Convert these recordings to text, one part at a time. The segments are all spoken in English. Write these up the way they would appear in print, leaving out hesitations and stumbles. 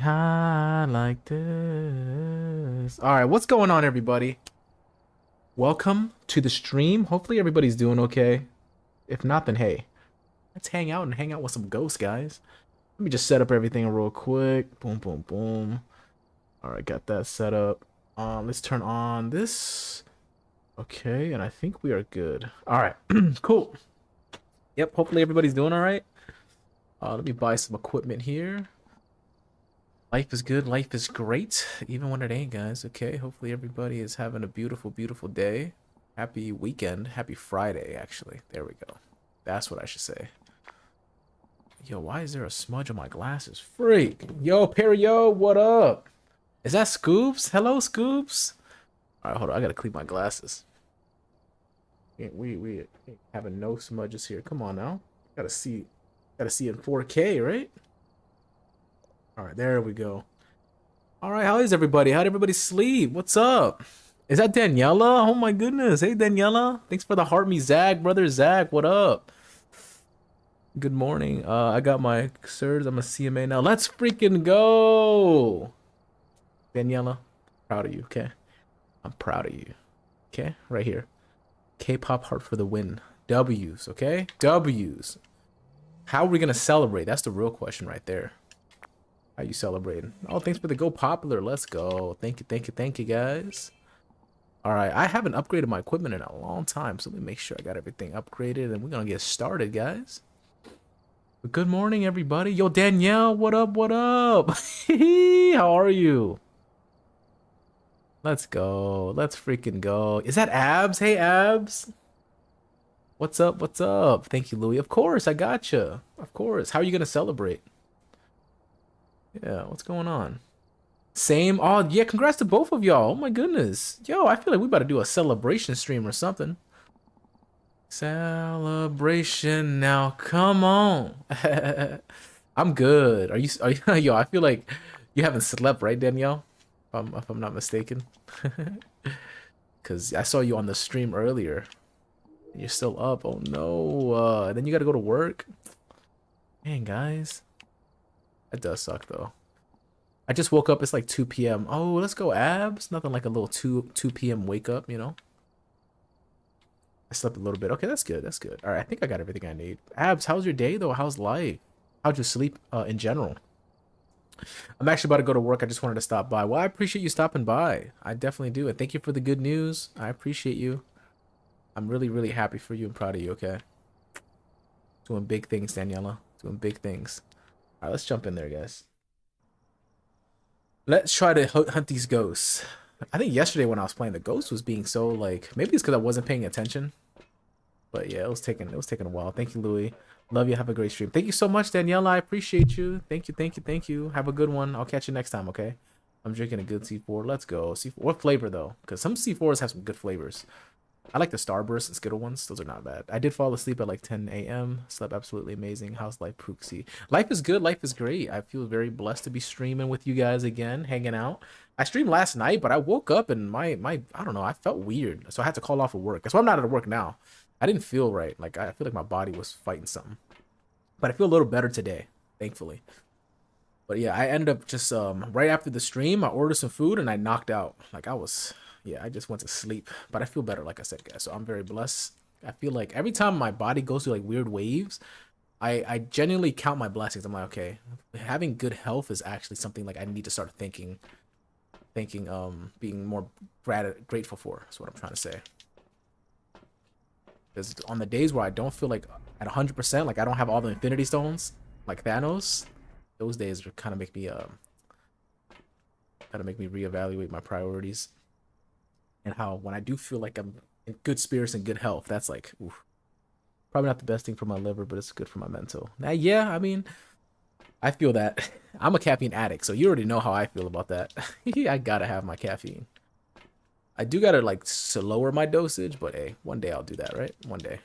high like this. All right, what's going on, everybody? Welcome to the stream. Hopefully, everybody's doing okay. If not, then hey, let's hang out and hang out with some ghosts, guys. Let me just set up everything real quick. Boom, boom, boom. All right, got that set up. Let's turn on this. Okay, and I think we are good. All right, cool. Yep, hopefully everybody's doing all right. Let me buy some equipment here. Life is good. Life is great, even when it ain't, guys. Okay, hopefully everybody is having a beautiful, beautiful day. Happy weekend. Happy Friday, actually. There we go. That's what I should say. Yo, why is there a smudge on my glasses? Freak. Yo, Perio, what up? Is that Scoops? Hello, Scoops. All right, hold on. I gotta clean my glasses. We ain't having no smudges here. Come on now. Gotta see in 4K, right? All right, there we go. All right, how is everybody? How'd everybody sleep? What's up? Is that Daniela? Oh my goodness. Hey, Daniela. Thanks for the heart me, Zach. Brother Zach, what up? Good morning. I got my sirs. I'm a CMA now. Let's freaking go. Daniela, proud of you, okay? I'm proud of you. Okay? Right here. K-pop heart for the win. W's, okay? W's. How are we gonna celebrate? That's the real question right there. How you celebrating? Oh, thanks for the go popular. Let's go. Thank you, thank you, thank you, guys. All right, I haven't upgraded my equipment in a long time, so let me make sure I got everything upgraded, and we're gonna get started, guys. But good morning, everybody. Yo, Danielle, what up, what up? How are you? Let's go. Let's freaking go. Is that Abs? Hey, Abs. What's up, what's up? Thank you, Louie. Of course, I gotcha. Of course. How are you gonna celebrate? Yeah, what's going on? Same. Oh, yeah, congrats to both of y'all. Oh my goodness. Yo, I feel like we about to do a celebration stream or something. Celebration now. Come on. I'm good. Are you yo, I feel like you haven't slept, right, Danielle? If I'm not mistaken. Cause I saw you on the stream earlier. You're still up. Oh no. Then you gotta go to work. Man, guys. That does suck though. I just woke up. It's like 2 p.m. Oh, let's go, Abs. Nothing like a little 2 p.m. wake up, you know. I slept a little bit. Okay, that's good. That's good. All right, I think I got everything I need. Abs, how's your day though? How's life? How'd you sleep in general? I'm actually about to go to work. I just wanted to stop by. Well, I appreciate you stopping by. I definitely do. And thank you for the good news. I appreciate you. I'm really, really happy for you and proud of you, okay? Doing big things, Daniela. Doing big things. All right, let's jump in there, guys. Let's try to hunt these ghosts. I think yesterday when I was playing, the ghost was being so like, maybe it's because I wasn't paying attention. But yeah, it was taking a while. Thank you, Louie. Love you. Have a great stream. Thank you so much, Daniela. I appreciate you. Thank you, thank you, thank you. Have a good one. I'll catch you next time, okay? I'm drinking a good C4. Let's go. C4. What flavor though? Because some C4s have some good flavors. I like the Starburst and Skittle ones. Those are not bad. I did fall asleep at like 10 a.m. Slept absolutely amazing. How's life, Pooksy? Life is good. Life is great. I feel very blessed to be streaming with you guys again, hanging out. I streamed last night, but I woke up and my I don't know. I felt weird, so I had to call off of work. That's why I'm not at work now. I didn't feel right. Like I feel like my body was fighting something, but I feel a little better today, thankfully. But yeah, I ended up just right after the stream, I ordered some food and I knocked out. Like I was. Yeah, I just went to sleep, but I feel better, like I said, guys. So I'm very blessed. I feel like every time my body goes through like weird waves, I genuinely count my blessings. I'm like, okay, having good health is actually something like I need to start thinking, being more grateful for. That's what I'm trying to say. Because on the days where I don't feel like at 100%, like I don't have all the Infinity Stones, like Thanos, those days kind of make me reevaluate my priorities. And how when I do feel like I'm in good spirits and good health, that's like, oof, probably not the best thing for my liver, but it's good for my mental. Now, yeah, I mean, I feel that. I'm a caffeine addict, so you already know how I feel about that. I gotta have my caffeine. I do gotta like lower my dosage, but hey, one day I'll do that, right? One day.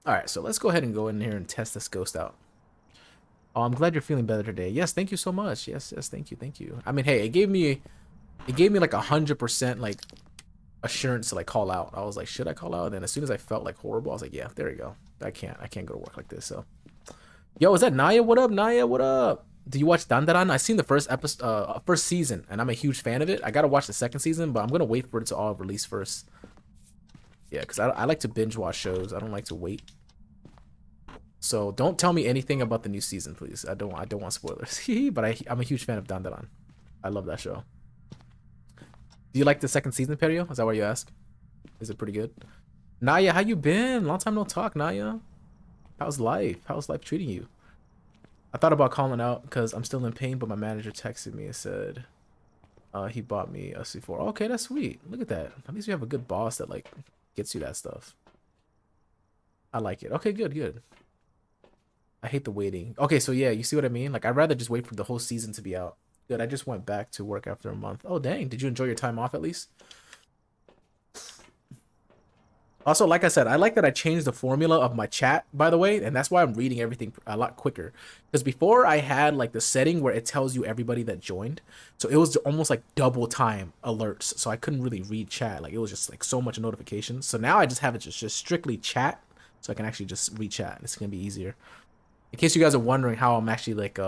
All right, so let's go ahead and go in here and test this ghost out. Oh, I'm glad you're feeling better today. Yes, thank you so much. Yes, thank you, thank you. I mean, hey, it gave me like 100% like assurance to like call out. I was like, should I call out? And then as soon as I felt like horrible, I was like, yeah, there you go. I can't go to work like this. So yo, is that Naya? What up, Naya? What up? Do you watch Dandaran? I seen the first episode, first season, and I'm a huge fan of it. I gotta watch the second season, but I'm gonna wait for it to all release first. Yeah, because I like to binge watch shows. I don't like to wait. So don't tell me anything about the new season, please. I don't want spoilers. But I'm a huge fan of Dandaran. I love that show. Do you like the second season, Perio? Is that what you ask? Is it pretty good? Naya, how you been? Long time no talk, Naya. How's life? How's life treating you? I thought about calling out because I'm still in pain, but my manager texted me and said he bought me a C4. Okay, that's sweet. Look at that. At least you have a good boss that like gets you that stuff. I like it. Okay, good, good. I hate the waiting. Okay, so yeah, you see what I mean? Like, I'd rather just wait for the whole season to be out. Good, I just went back to work after a month. Oh, dang. Did you enjoy your time off at least? Also, like I said, I like that I changed the formula of my chat, by the way, and that's why I'm reading everything a lot quicker. Because before I had like the setting where it tells you everybody that joined, so it was almost like double time alerts, so I couldn't really read chat. Like, it was just like so much notifications. So now I just have it just strictly chat, so I can actually just read chat. It's gonna be easier. In case you guys are wondering how I'm actually like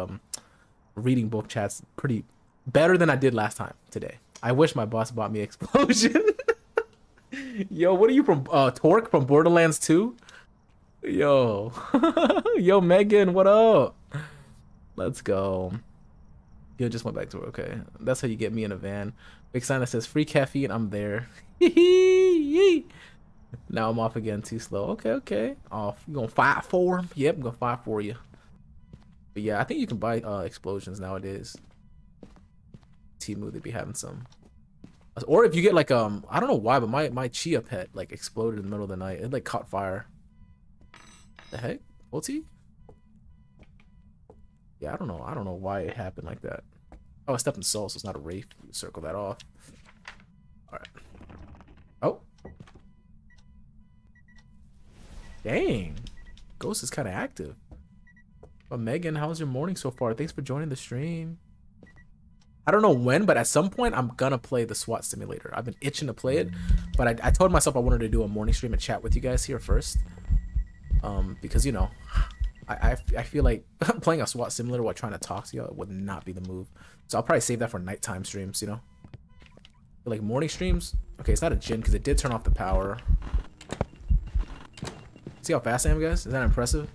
reading both chats pretty better than I did last time today. I wish my boss bought me Explosion. Yo, what are you from? Torque from Borderlands 2? Yo. Yo, Megan, what up? Let's go. Yo, just went back to work. Okay. That's how you get me in a van. Big sign that says free caffeine. I'm there. Now I'm off again, too slow. Okay, okay. Off. You gonna fight for him? Yep, I'm gonna fight for you. But yeah, I think you can buy explosions nowadays. Temu, they be having some. Or if you get like I don't know why, but my chia pet like exploded in the middle of the night. It like caught fire. The heck? Ulti? Yeah, I don't know. I don't know why it happened like that. Oh, I stepped in soul, so it's not a wraith. Circle that off. Alright. Oh. Dang. Ghost is kind of active. But Megan, how's your morning so far? Thanks for joining the stream. I don't know when, but at some point I'm gonna play the SWAT simulator. I've been itching to play it, but I told myself I wanted to do a morning stream and chat with you guys here first. Because you know, I feel like playing a SWAT simulator while trying to talk to you would not be the move. So I'll probably save that for nighttime streams, you know? But like morning streams, okay, it's not a Jin because it did turn off the power. See how fast I am, guys? Is that impressive?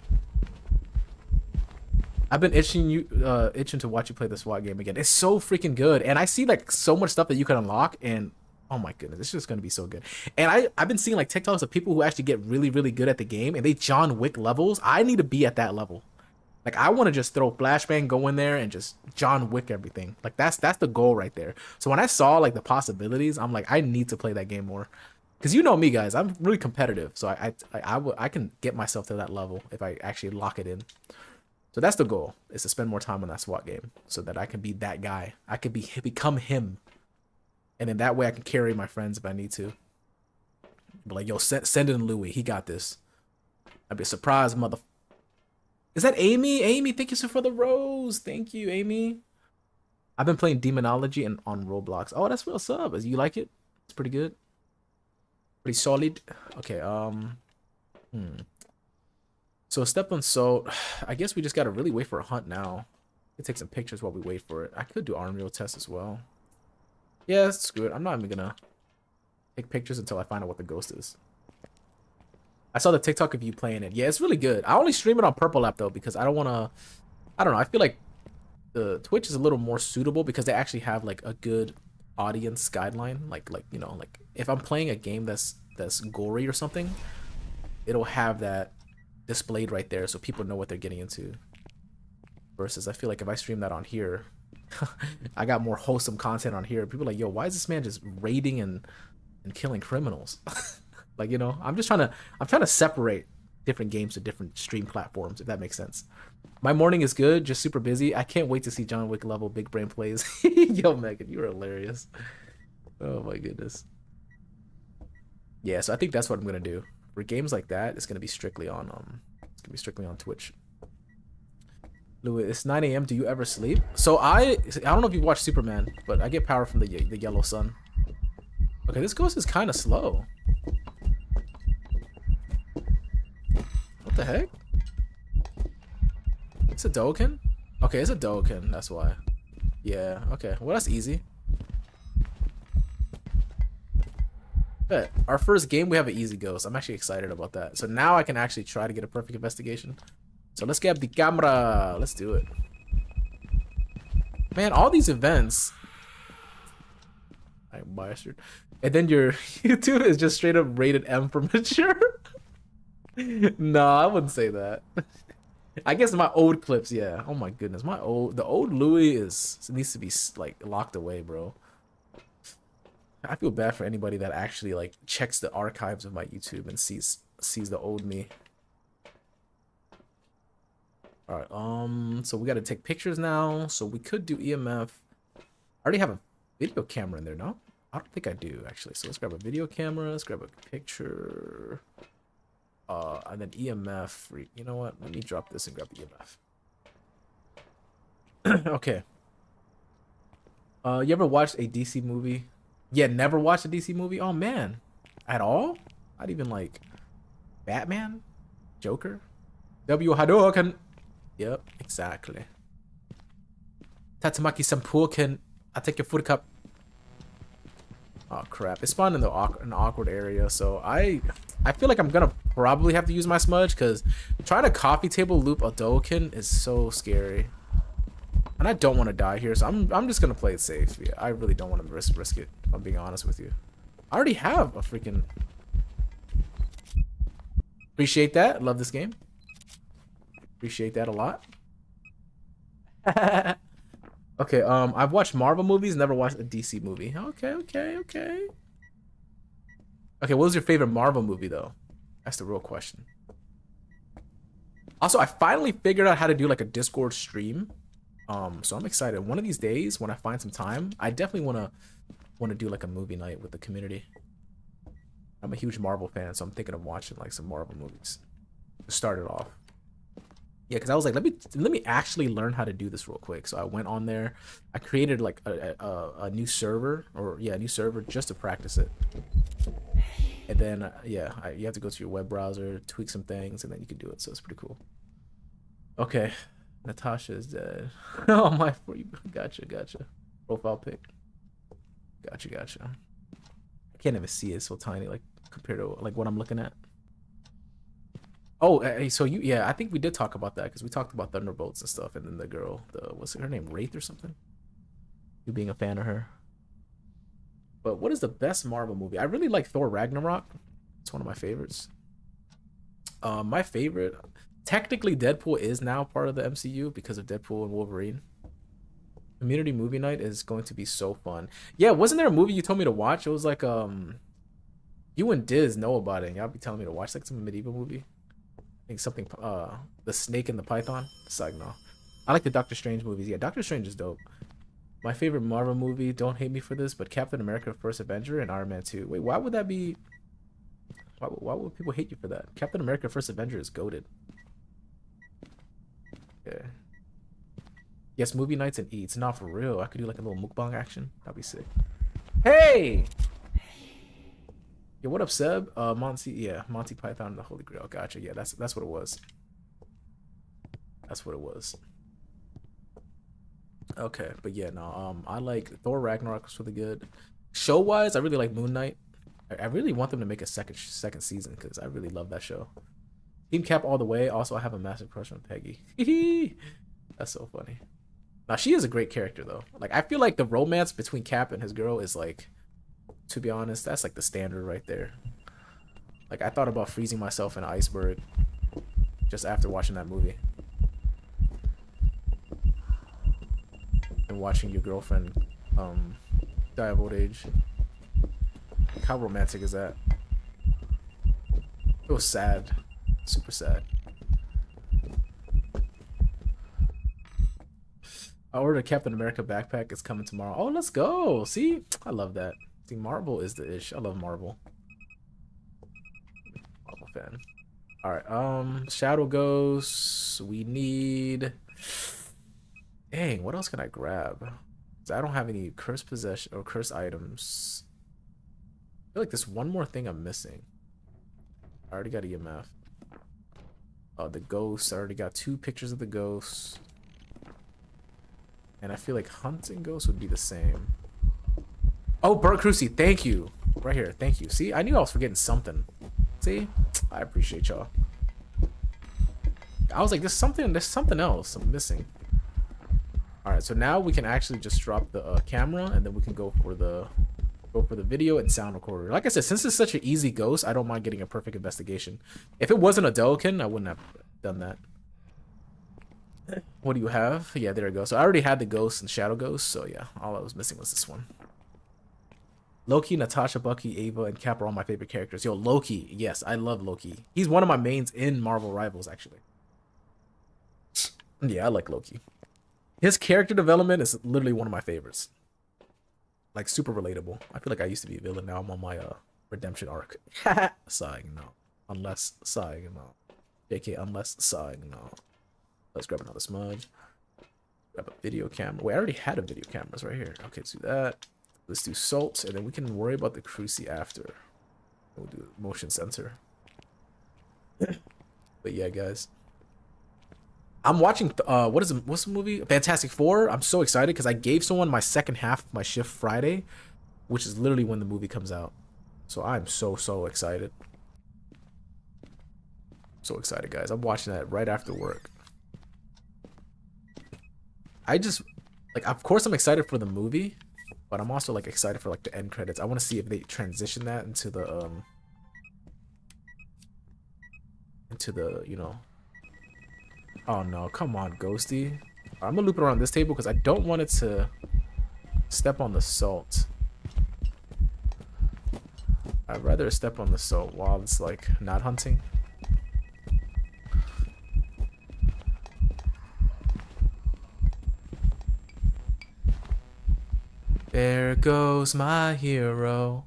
I've been itching to watch you play the SWAT game again. It's so freaking good, and I see like so much stuff that you can unlock, and oh my goodness, it's just gonna be so good. And I've been seeing like TikToks of people who actually get really good at the game, and they John Wick levels. I need to be at that level. Like, I want to just throw flashbang, go in there, and just John Wick everything. Like that's the goal right there. So when I saw like the possibilities, I'm like, I need to play that game more. Because you know me, guys, I'm really competitive, so I can get myself to that level if I actually lock it in. So that's the goal, is to spend more time on that SWAT game so that I can be that guy. I can become him. And in that way, I can carry my friends if I need to. But like, yo, send in Louis. He got this. I'd be a surprise, mother... Is that Amy? Amy, thank you so for the rose. Thank you, Amy. I've been playing Demonology on Roblox. Oh, that's real sub. You like it? It's pretty good. Pretty solid. Okay, So step on soul. I guess we just gotta really wait for a hunt now. We can take some pictures while we wait for it. I could do arm reel test as well. Yeah, screw it. I'm not even gonna take pictures until I find out what the ghost is. I saw the TikTok of you playing it. Yeah, it's really good. I only stream it on Purple App though because I don't wanna. I don't know. I feel like the Twitch is a little more suitable because they actually have like a good audience guideline. Like you know, like if I'm playing a game that's gory or something, it'll have that displayed right there so people know what they're getting into. Versus I feel like if I stream that on here, I got more wholesome content on here. People are like, yo, why is this man just raiding and killing criminals? Like, you know, I'm trying to separate different games to different stream platforms, if that makes sense. My morning is good, just super busy. I can't wait to see John Wick level big brain plays. Yo, Megan, you're hilarious. Oh my goodness. Yeah, so I think that's what I'm gonna do. For games like that, it's gonna be strictly on Twitch. Louis, it's 9 AM. Do you ever sleep? So I don't know if you watch Superman, but I get power from the yellow sun. Okay, this ghost is kind of slow. What the heck? It's a Doken? Okay, it's a Dokkan, that's why. Yeah, okay. Well, that's easy. But our first game, we have an easy ghost. I'm actually excited about that. So now I can actually try to get a perfect investigation. So let's get the camera. Let's do it. Man, all these events. I'm bastard. And then your YouTube is just straight up rated M for mature. No, I wouldn't say that. I guess my old clips, yeah. Oh my goodness, the old Louis needs to be like locked away, bro. I feel bad for anybody that actually like checks the archives of my YouTube and sees the old me. All right, so we got to take pictures now. So we could do EMF. I already have a video camera in there, no? I don't think I do actually. So let's grab a video camera. Let's grab a picture. And then EMF. You know what? Let me drop this and grab the EMF. Okay. You ever watched a DC movie? Yeah, never watched a DC movie? Oh man. At all? Not even like Batman? Joker? W Hadouken. Yep, exactly. Tatsumaki Sampuken. I'll take your food cup. Oh crap. It spawned in an awkward area, so I feel like I'm gonna probably have to use my smudge because trying to coffee table loop a Doken is so scary. And I don't want to die here, so I'm just gonna play it safe. Yeah, I really don't want to risk it, if I'm being honest with you. I already have a freaking. Appreciate that. Love this game. Appreciate that a lot. Okay, I've watched Marvel movies, never watched a DC movie. Okay. Okay, what was your favorite Marvel movie though? That's the real question. Also, I finally figured out how to do like a Discord stream. So I'm excited. One of these days, when I find some time, I definitely wanna do like a movie night with the community. I'm a huge Marvel fan, so I'm thinking of watching like some Marvel movies to start it off. Yeah, because I was like, let me actually learn how to do this real quick. So I went on there, I created like a new server, or yeah, a new server just to practice it. And then yeah, you have to go to your web browser, tweak some things, and then you can do it. So it's pretty cool. Okay, Natasha is dead. Oh my, gotcha. Profile pic. Gotcha. I can't even see it. It's so tiny, like compared to like what I'm looking at. Oh, so yeah, I think we did talk about that because we talked about Thunderbolts and stuff, and then the girl, what's her name, Wraith or something? You being a fan of her. But what is the best Marvel movie? I really like Thor Ragnarok. It's one of my favorites. My favorite, technically Deadpool is now part of the MCU because of Deadpool and Wolverine. Community movie night is going to be so fun. Yeah, wasn't there a movie you told me to watch? It was like you and Diz know about it, and y'all be telling me to watch like some medieval movie. I think something the Snake and the Python. It's like no. I like the Doctor Strange movies. Yeah, Doctor Strange is dope. My favorite Marvel movie, don't hate me for this, but Captain America First Avenger and Iron Man 2. Wait, why would that be? Why would people hate you for that? Captain America First Avenger is goated. Okay. Yes, movie nights and eats. Not for real. I could do like a little mukbang action. That'd be sick. Hey! Yeah, what up, Seb? Monty Python and the Holy Grail. Gotcha. Yeah, that's what it was. That's what it was. Okay, but yeah, no, I like Thor Ragnarok was really good. Show wise, I really like Moon Knight. I really want them to make a second season because I really love that show. Team Cap all the way. Also, I have a massive crush on Peggy. That's so funny. Now she is a great character though. Like I feel like the romance between Cap and his girl is like, to be honest, that's like the standard right there. Like I thought about freezing myself in an iceberg just after watching that movie. And watching your girlfriend die of old age. Like, how romantic is that? It was sad. Super sad. I ordered a Captain America backpack. It's coming tomorrow. Oh, let's go. See? I love that. See, Marvel is the ish. I love Marvel. Marvel fan. Alright, Shadow Ghost. We need... Dang, what else can I grab? I don't have any cursed possession or cursed items. I feel like there's one more thing I'm missing. I already got EMF. The ghosts. I already got 2 pictures of the ghosts. And I feel like hunting ghost would be the same. Oh, Bert Cruci, thank you. Right here, thank you. See, I knew I was forgetting something. See, I appreciate y'all. I was like, there's something else I'm missing. All right, so now we can actually just drop the camera, and then we can go for the video and sound recorder. Like I said, since it's such an easy ghost, I don't mind getting a perfect investigation. If it wasn't a Delican, I wouldn't have done that. What do you have? Yeah, there we go. So I already had the ghost and shadow ghost, so yeah, all I was missing was this one. Loki, Natasha, Bucky, Ava, and Cap are all my favorite characters. Yo, Loki, yes, I love Loki. He's one of my mains in Marvel Rivals, actually. Yeah, I like Loki. His character development is literally one of my favorites. Like, super relatable. I feel like I used to be a villain. Now I'm on my redemption arc. Sighing, no. Unless, sighing, no. JK, unless, sighing, no. Let's grab another smudge. Grab a video camera. Wait, I already had a video cameras right here. Okay, let's do that. Let's do salt, and then we can worry about the Cruci after. We'll do motion sensor. But yeah, guys. I'm watching, what's the movie? Fantastic Four. I'm so excited because I gave someone my second half of my shift Friday, which is literally when the movie comes out. So I'm so excited. So excited, guys. I'm watching that right after work. I just, like, of course I'm excited for the movie, but I'm also, like, excited for, like, the end credits. I want to see if they transition that into the, you know. Oh, no. Come on, Ghosty. I'm gonna loop it around this table because I don't want it to step on the salt. I'd rather step on the salt while it's, like, not hunting. There goes my hero.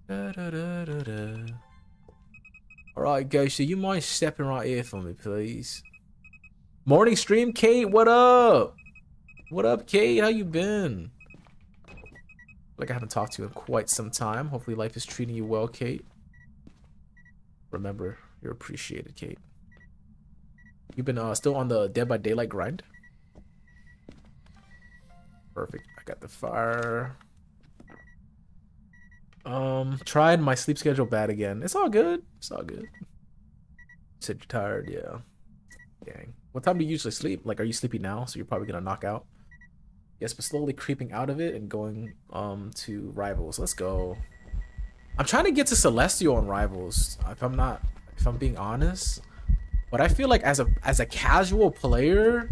Da, da, da, da, da. Alright, Ghosty, you mind stepping right here for me, please? Morning stream, Kate, what up? What up, Kate? How you been? Like I haven't talked to you in quite some time. Hopefully life is treating you well, Kate. Remember, you're appreciated, Kate. You've been still on the Dead by Daylight grind? Perfect. I got the fire. Tried my sleep schedule bad again. It's all good. It's all good. You said you're tired, yeah. Dang. What time do you usually sleep? Like, are you sleepy now? So you're probably gonna knock out. Yes, but slowly creeping out of it and going to Rivals. Let's go. I'm trying to get to Celestial on Rivals. If I'm being honest. But I feel like as a casual player,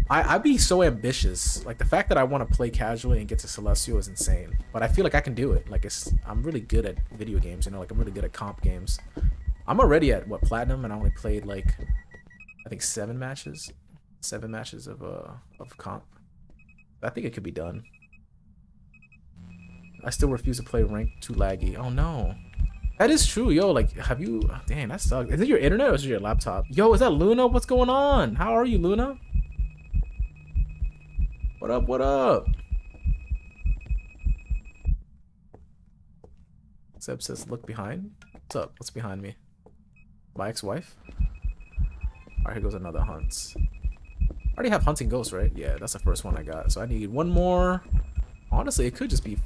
I'd be so ambitious. Like, the fact that I want to play casually and get to Celestial is insane. But I feel like I can do it. Like, I'm really good at video games, you know? Like, I'm really good at comp games. I'm already at, what, Platinum? And I only played, like, I think 7 matches. 7 matches of comp. I think it could be done. I still refuse to play ranked, too laggy. Oh, no. That is true, yo. Like, have you... Dang, that sucks. Is it your internet or is it your laptop? Yo, is that Luna? What's going on? How are you, Luna? What up, what up? Seb says, look behind. What's up? What's behind me? My ex-wife? Alright, here goes another hunt. I already have hunting ghosts, right? Yeah, that's the first one I got. So I need one more. Honestly, it could just be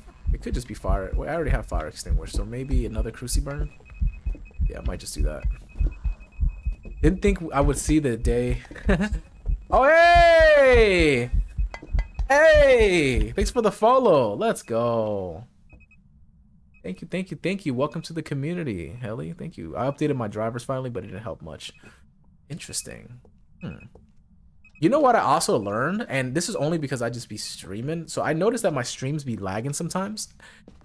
fire. Wait, I already have fire extinguished, so maybe another Cruci burn? Yeah, I might just do that. Didn't think I would see the day. Oh, hey! Hey! Thanks for the follow. Let's go. Thank you, thank you, thank you. Welcome to the community, Helly. Thank you. I updated my drivers finally, but it didn't help much. Interesting. You know what I also learned? And this is only because I just be streaming. So I noticed that my streams be lagging sometimes.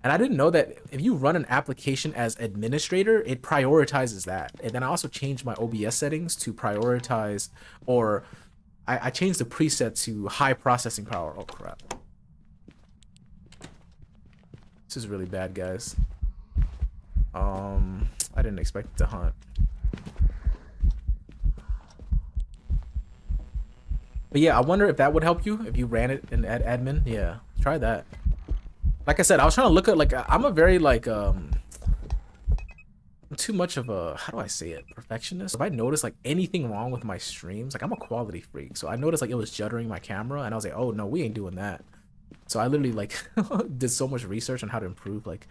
And I didn't know that if you run an application as administrator, it prioritizes that. And then I also changed my OBS settings to prioritize, or I changed the preset to high processing power. Oh, crap. This is really bad, guys. I didn't expect it to hunt. But yeah, I wonder if that would help you if you ran it in admin. Yeah, try that. Like I said, I was trying to look at, like, I'm a very, like I'm too much of a, how do I say it, perfectionist. If I notice like anything wrong with my streams, like I'm a quality freak, so I noticed like it was juddering my camera, and I was like, oh no, we ain't doing that. So I literally like did so much research on how to improve like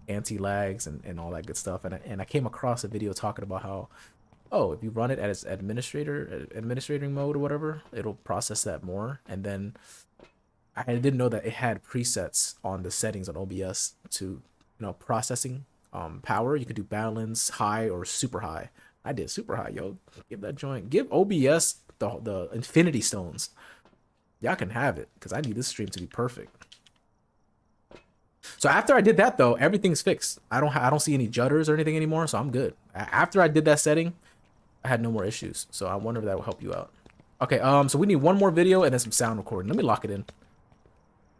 anti-lags and all that good stuff, and I came across a video talking about how, oh, if you run it as administrating mode or whatever, it'll process that more. And then I didn't know that it had presets on the settings on OBS to, you know, processing power. You could do balance, high, or super high. I did super high, yo. Give that joint. Give OBS the infinity stones. Y'all can have it, because I need this stream to be perfect. So after I did that though, everything's fixed. I don't see any judders or anything anymore, so I'm good. After I did that setting, I had no more issues. So I wonder if that will help you out. Okay, so we need one more video and then some sound recording. Let me lock it in.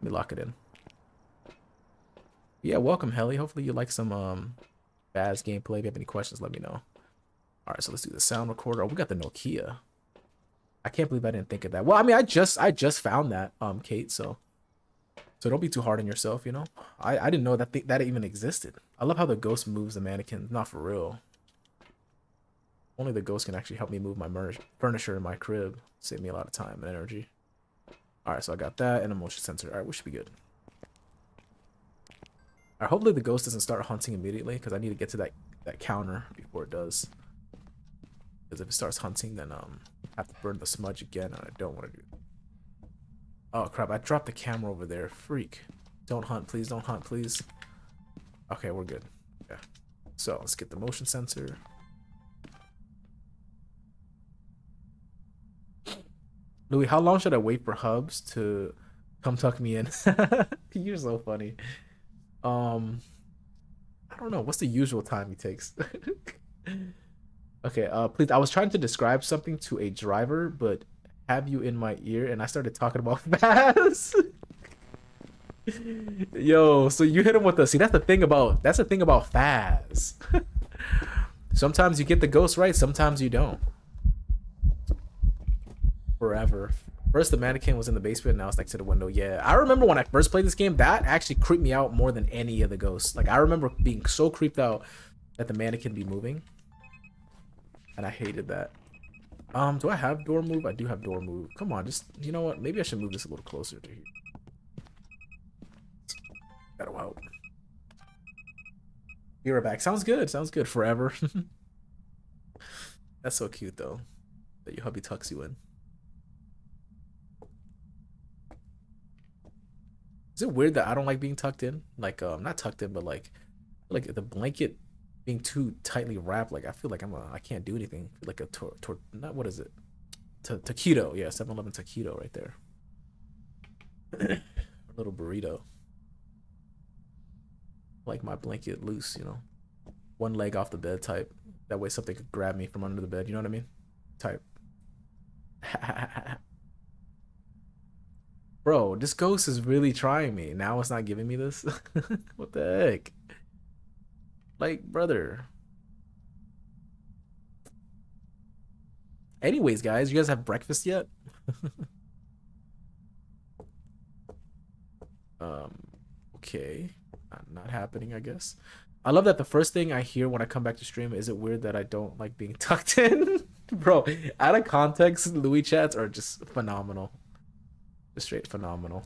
Let me lock it in. Yeah, welcome, Helly. Hopefully you like some Phas gameplay. If you have any questions, let me know. All right, so let's do the sound recorder. Oh, we got the Nokia. I can't believe I didn't think of that. Well, I mean, I just found that, Kate. So don't be too hard on yourself, you know. I didn't know that that even existed. I love how the ghost moves the mannequin. Not for real. Only the ghost can actually help me move my furniture in my crib. Save me a lot of time and energy. All right, so I got that and a motion sensor. All right, we should be good. All right, hopefully the ghost doesn't start hunting immediately, because I need to get to that counter before it does. Because if it starts hunting, then I have to burn the smudge again, and I don't want to do that. Oh crap, I dropped the camera over there. Freak. Don't hunt, please. Don't hunt, please. Okay, we're good. Yeah. So let's get the motion sensor. Louis, how long should I wait for Hubs to come tuck me in? You're so funny. I don't know. What's the usual time he takes? Okay, please. I was trying to describe something to a driver, but have you in my ear, and I started talking about Phas. Yo, so you hit him with the, see, that's the thing about Phas. Sometimes you get the ghost right, sometimes you don't. Forever. First the mannequin was in the basement, now it's next to the window. Yeah, I remember when I first played this game, that actually creeped me out more than any of the ghosts. Like, I remember being so creeped out that the mannequin be moving, and I hated that. Do I have door move? I do have door move. Come on, just, you know what? Maybe I should move this a little closer to here. That'll help. You're back. Sounds good. Sounds good. Forever. That's so cute, though, that your hubby tucks you in. Is it weird that I don't like being tucked in? Like, not tucked in, but like the blanket being too tightly wrapped. Like, I feel like I can't do anything. Like a not, what is it? Taquito. Yeah, 7-Eleven taquito right there. A little burrito. Like my blanket loose, you know. One leg off the bed type. That way something could grab me from under the bed. You know what I mean? Type. Bro, this ghost is really trying me. Now it's not giving me this? What the heck? Like, brother. Anyways, guys, you guys have breakfast yet? Okay. Not happening, I guess. I love that the first thing I hear when I come back to stream is, it weird that I don't like being tucked in? Bro, out of context, Louis chats are just phenomenal. Just straight phenomenal.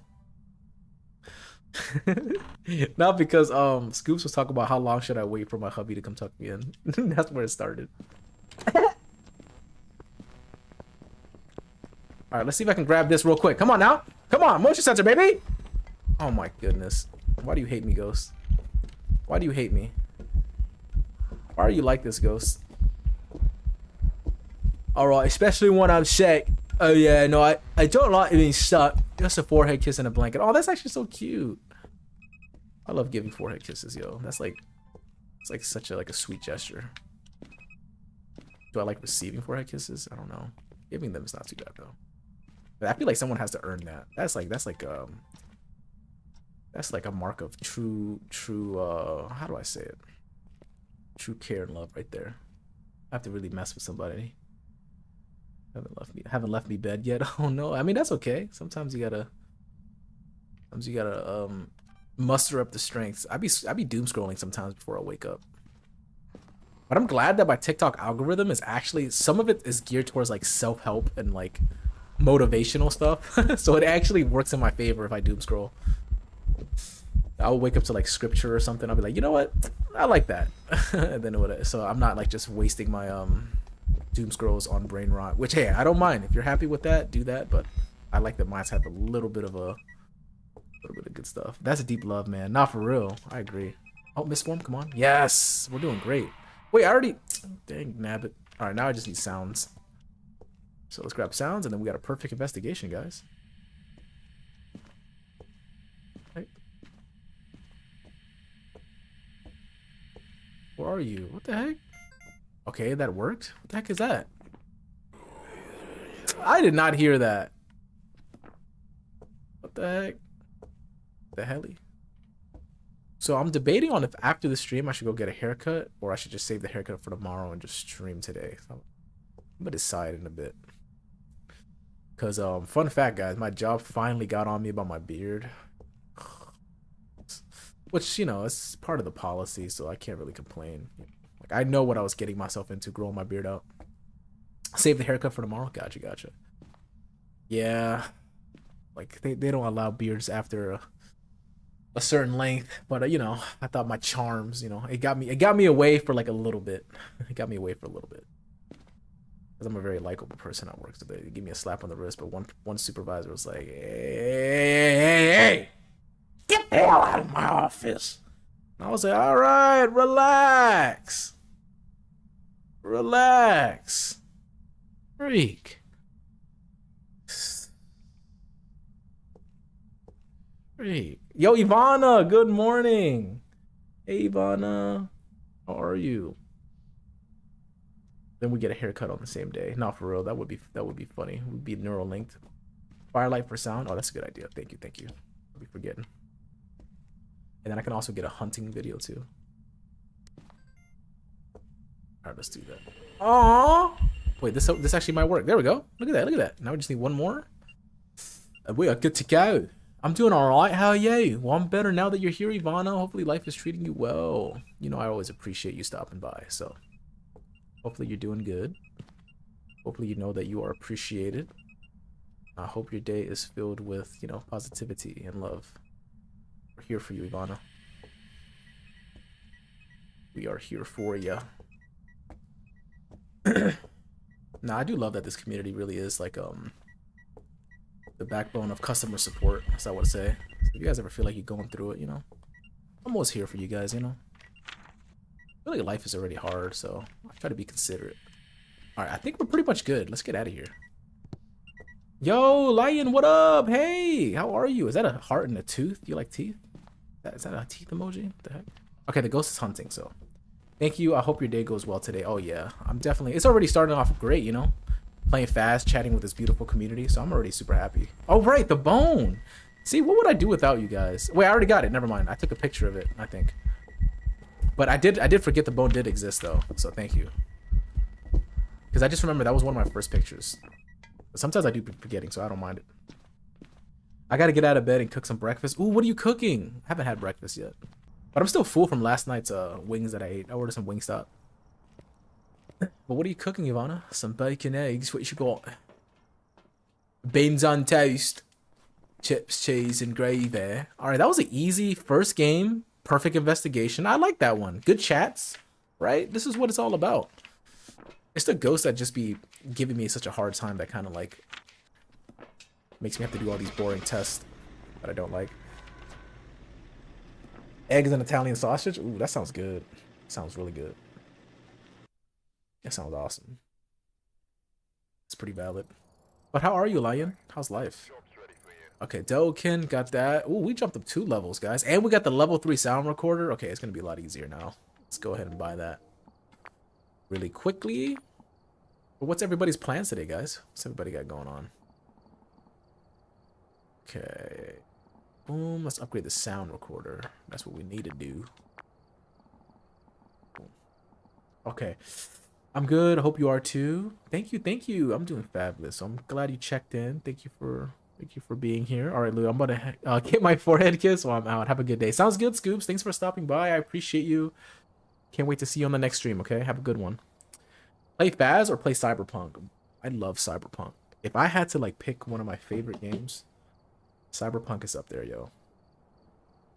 Not because Scoops was talking about how long should I wait for my hubby to come tuck me in. That's where it started. All right, let's see if I can grab this real quick. Come on now. Come on, motion sensor, baby. Oh my goodness. Why do you hate me, Ghost? Why do you hate me? Why are you like this, Ghost? All right, especially when I'm sick. Oh yeah, no, I don't like being stuck. Just a forehead kiss and a blanket. Oh, that's actually so cute. I love giving forehead kisses, yo. That's like, it's like such a sweet gesture. Do I like receiving forehead kisses? I don't know. Giving them is not too bad though. But I feel like someone has to earn that. That's like a mark of true how do I say it? True care and love right there. I have to really mess with somebody. Haven't left me bed yet. Oh no. I mean, that's okay. Sometimes you gotta muster up the strengths. I be doom scrolling sometimes before I wake up. But I'm glad that my TikTok algorithm is actually, some of it is geared towards like self-help and like motivational stuff. So it actually works in my favor if I doom scroll. I'll wake up to like scripture or something. I'll be like, you know what? I like that. And then it would, so I'm not like just wasting my doom scrolls on brain rot, which hey, I don't mind. If you're happy with that, do that. But I like that mine's have a little bit of good stuff. That's a deep love, man. Not for real. I agree. Oh, Mistform, come on. Yes, we're doing great. Wait, I already, dang nabbit. All right, now I just need sounds. So let's grab sounds, and then we got a perfect investigation, guys. Right. Where are you? What the heck? Okay, that worked. What the heck is that? I did not hear that. What the heck? The helly? So I'm debating on if after the stream I should go get a haircut or I should just save the haircut for tomorrow and just stream today. So I'm gonna decide in a bit. Cause fun fact, guys, my job finally got on me about my beard, which, you know, it's part of the policy, so I can't really complain. Like, I know what I was getting myself into growing my beard out. Save the haircut for tomorrow. Gotcha. Yeah, like they don't allow beards after a certain length, but you know, I thought my charms, you know, it got me away for like a little bit. It got me away for a little bit. Because I'm a very likable person at work, so they give me a slap on the wrist. But one supervisor was like, "Hey, get the hell out of my office!" And I was like, "All right, relax, freak." Yo, Ivana, good morning. Hey, Ivana, how are you? Then we get a haircut on the same day. Not for real. That would be funny. We'd be neural linked. Firelight for sound. Oh, that's a good idea. Thank you. I'll be forgetting. And then I can also get a hunting video too. All right, let's do that. Aww. Wait, this actually might work. There we go. Look at that. Now we just need one more. And we are good to go. I'm doing all right. How are you? Well, I'm better now that you're here, Ivana. Hopefully life is treating you well. You know, I always appreciate you stopping by, so hopefully you're doing good. Hopefully you know that you are appreciated. I hope your day is filled with, you know, positivity and love. We're here for you, Ivana. We are here for you. Nah, I do love that this community really is like the backbone of customer support, as I would say. So if you guys ever feel like you're going through it, you know, I'm always here for you guys, you know. I feel like life is already hard, so I try to be considerate. All right, I think we're pretty much good. Let's get out of here. Yo, Lion, what up? Hey, how are you? Is that a heart and a tooth? Do you like teeth? Is that a teeth emoji? What the heck? Okay, the ghost is hunting, so thank you. I hope your day goes well today. Oh yeah, I'm definitely, it's already starting off great, you know, playing Phas, chatting with this beautiful community, so I'm already super happy. Oh right, the bone. See, what would I do without you guys? Wait, I already got it. Never mind. I took a picture of it, I think. But I did forget the bone did exist though, so thank you. Because I just remember that was one of my first pictures. But sometimes I do be forgetting, so I don't mind it. I gotta get out of bed and cook some breakfast. Ooh, what are you cooking? I haven't had breakfast yet. But I'm still full from last night's wings that I ate. I ordered some Wingstop. But what are you cooking, Ivana? Some bacon, eggs. What you got? Beans on toast. Chips, cheese, and gravy. Alright, that was an easy first game. Perfect investigation. I like that one. Good chats, right? This is what it's all about. It's the ghost that just be giving me such a hard time that kind of like makes me have to do all these boring tests that I don't like. Eggs and Italian sausage? Ooh, that sounds good. Sounds really good. That sounds awesome. It's pretty valid. But how are you, Lion? How's life? Okay, Doken got that. Ooh, we jumped up 2 levels, guys. And we got the level 3 sound recorder. Okay, it's going to be a lot easier now. Let's go ahead and buy that really quickly. But what's everybody's plans today, guys? What's everybody got going on? Okay. Boom. Let's upgrade the sound recorder. That's what we need to do. Okay. I'm good. I hope you are too. Thank you. I'm doing fabulous. So I'm glad you checked in. Thank you for being here. All right, Lou, I'm gonna get my forehead kiss while I'm out. Have a good day. Sounds good, Scoops. Thanks for stopping by. I appreciate you. Can't wait to see you on the next stream, okay? Have a good one. Play Phas or play Cyberpunk? I love Cyberpunk. If I had to like pick one of my favorite games, Cyberpunk is up there, yo.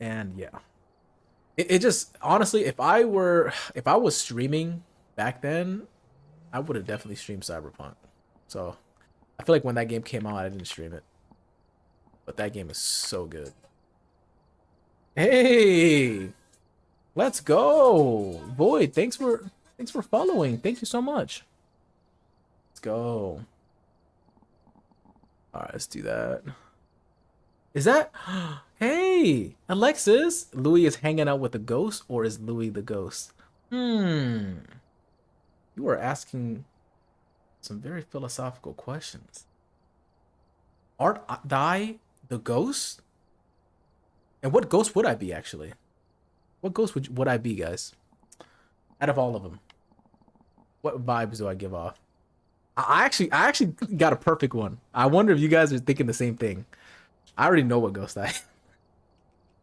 And yeah. It just honestly, if I was streaming back then, I would have definitely streamed Cyberpunk. So I feel like when that game came out, I didn't stream it. But that game is so good. Hey, let's go. Void, thanks for following. Thank you so much. Let's go. Alright, let's do that. Is that hey, Alexis? Louis is hanging out with the ghost, or is Louis the ghost? You are asking some very philosophical questions. Art I the ghost? And what ghost would I be, actually? What ghost would I be, guys? Out of all of them. What vibes do I give off? I actually got a perfect one. I wonder if you guys are thinking the same thing. I already know what ghost I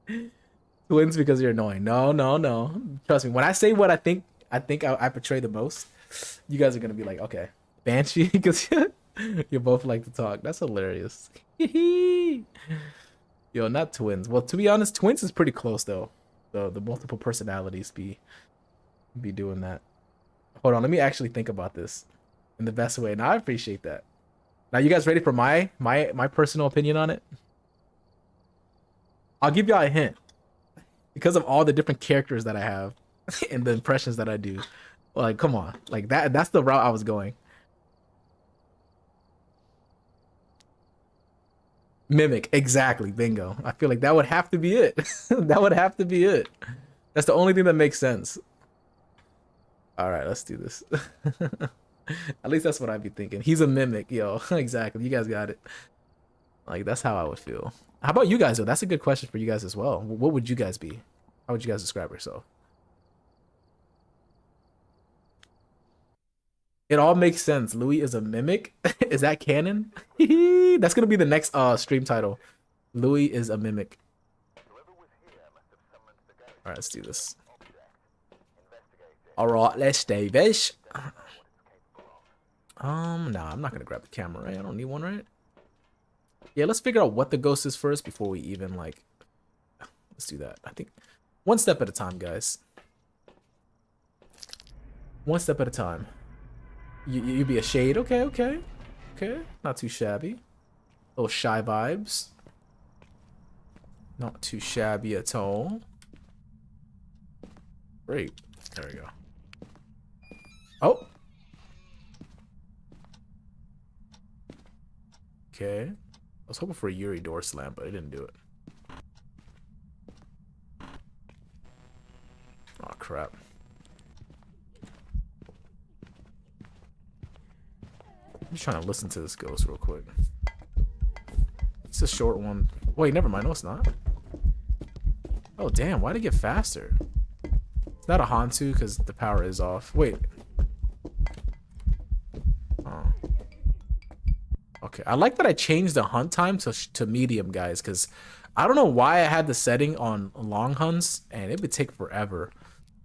am. Twins because you're annoying. No. Trust me. When I say what I think I portray the most, you guys are gonna be like, okay. Banshee, because you both like to talk. That's hilarious. Yo, not twins. Well, to be honest, twins is pretty close though. The multiple personalities be doing that. Hold on, let me actually think about this in the best way. Now I appreciate that. Now you guys ready for my personal opinion on it? I'll give y'all a hint. Because of all the different characters that I have and the impressions that I do. Like, come on. Like that's the route I was going. Mimic, exactly. Bingo. I feel like that would have to be it. That would have to be it. That's the only thing that makes sense. All right, let's do this. At least that's what I'd be thinking. He's a mimic, yo. Exactly. You guys got it. Like, that's how I would feel. How about you guys, though? That's a good question for you guys as well. What would you guys be? How would you guys describe yourself? It all makes sense. Louis is a mimic. Is that canon? That's gonna be the next stream title. Louis is a mimic. All right, let's do this. All right, let's do this. Nah, I'm not gonna grab the camera, right? I don't need one, right? Yeah, let's figure out what the ghost is first before we even like. Let's do that. I think one step at a time, guys. One step at a time. You be a shade, okay. Not too shabby. Little shy vibes. Not too shabby at all. Great. There we go. Oh. Okay. I was hoping for a Yuri door slam, but I didn't do it. Oh crap. I'm just trying to listen to this ghost real quick. It's a short one. Wait, never mind. No, it's not. Oh, damn. Why'd it get faster? It's not a Hantu because the power is off. Wait. Oh. Okay. I like that I changed the hunt time to medium, guys, because I don't know why I had the setting on long hunts, and it would take forever.